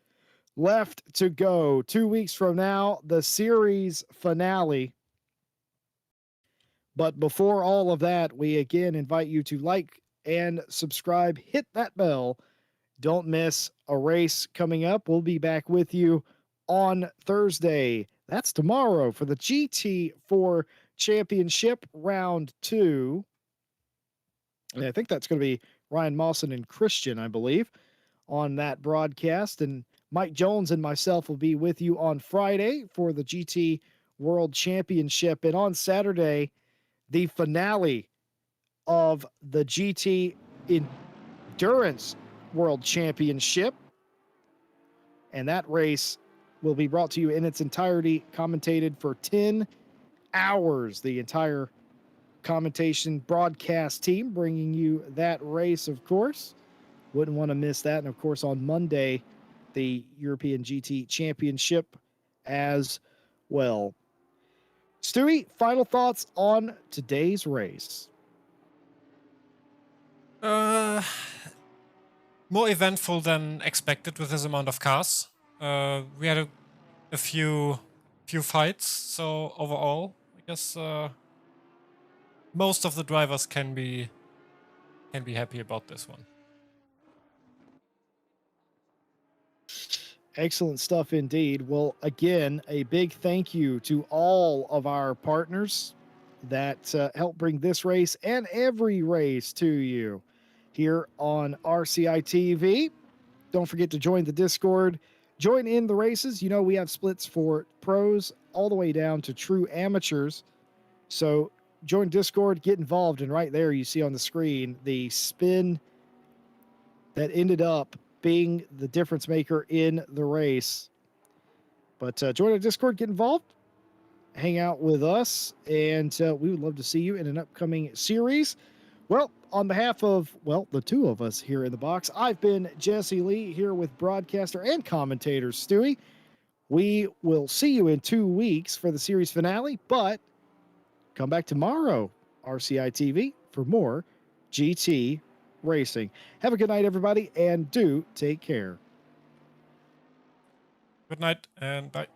left to go. 2 weeks from now, the series finale. But before all of that, we again invite you to like and subscribe, hit that bell. Don't miss a race coming up. We'll be back with you on Thursday. That's tomorrow for the GT4 Championship Round 2. And I think that's going to be Ryan Mawson and Christian, I believe, on that broadcast. And Mike Jones and myself will be with you on Friday for the GT World Championship. And on Saturday, the finale of the GT Endurance World Championship. And that race will be brought to you in its entirety, commentated for 10 hours. The entire commentation broadcast team bringing you that race, of course. Wouldn't want to miss that. And of course, on Monday, the European GT Championship as well. Stewie, final thoughts on today's race? More eventful than expected with this amount of cars. We had a few fights, so overall, I guess most of the drivers can be happy about this one. Excellent stuff indeed. Well, again, a big thank you to all of our partners that help bring this race and every race to you here on RCI TV. Don't forget to join the Discord. Join in the races. You know, we have splits for pros all the way down to true amateurs. So join Discord, get involved, and right there you see on the screen the spin that ended up being the difference maker in the race. But join our Discord, get involved, hang out with us, and we would love to see you in an upcoming series. Well, on behalf of, well, the two of us here in the box, I've been Jesse Lee here with broadcaster and commentator Stewie. We will see you in 2 weeks for the series finale, but come back tomorrow, RCI TV, for more GT racing. Have a good night, everybody, and do take care. Good night and bye.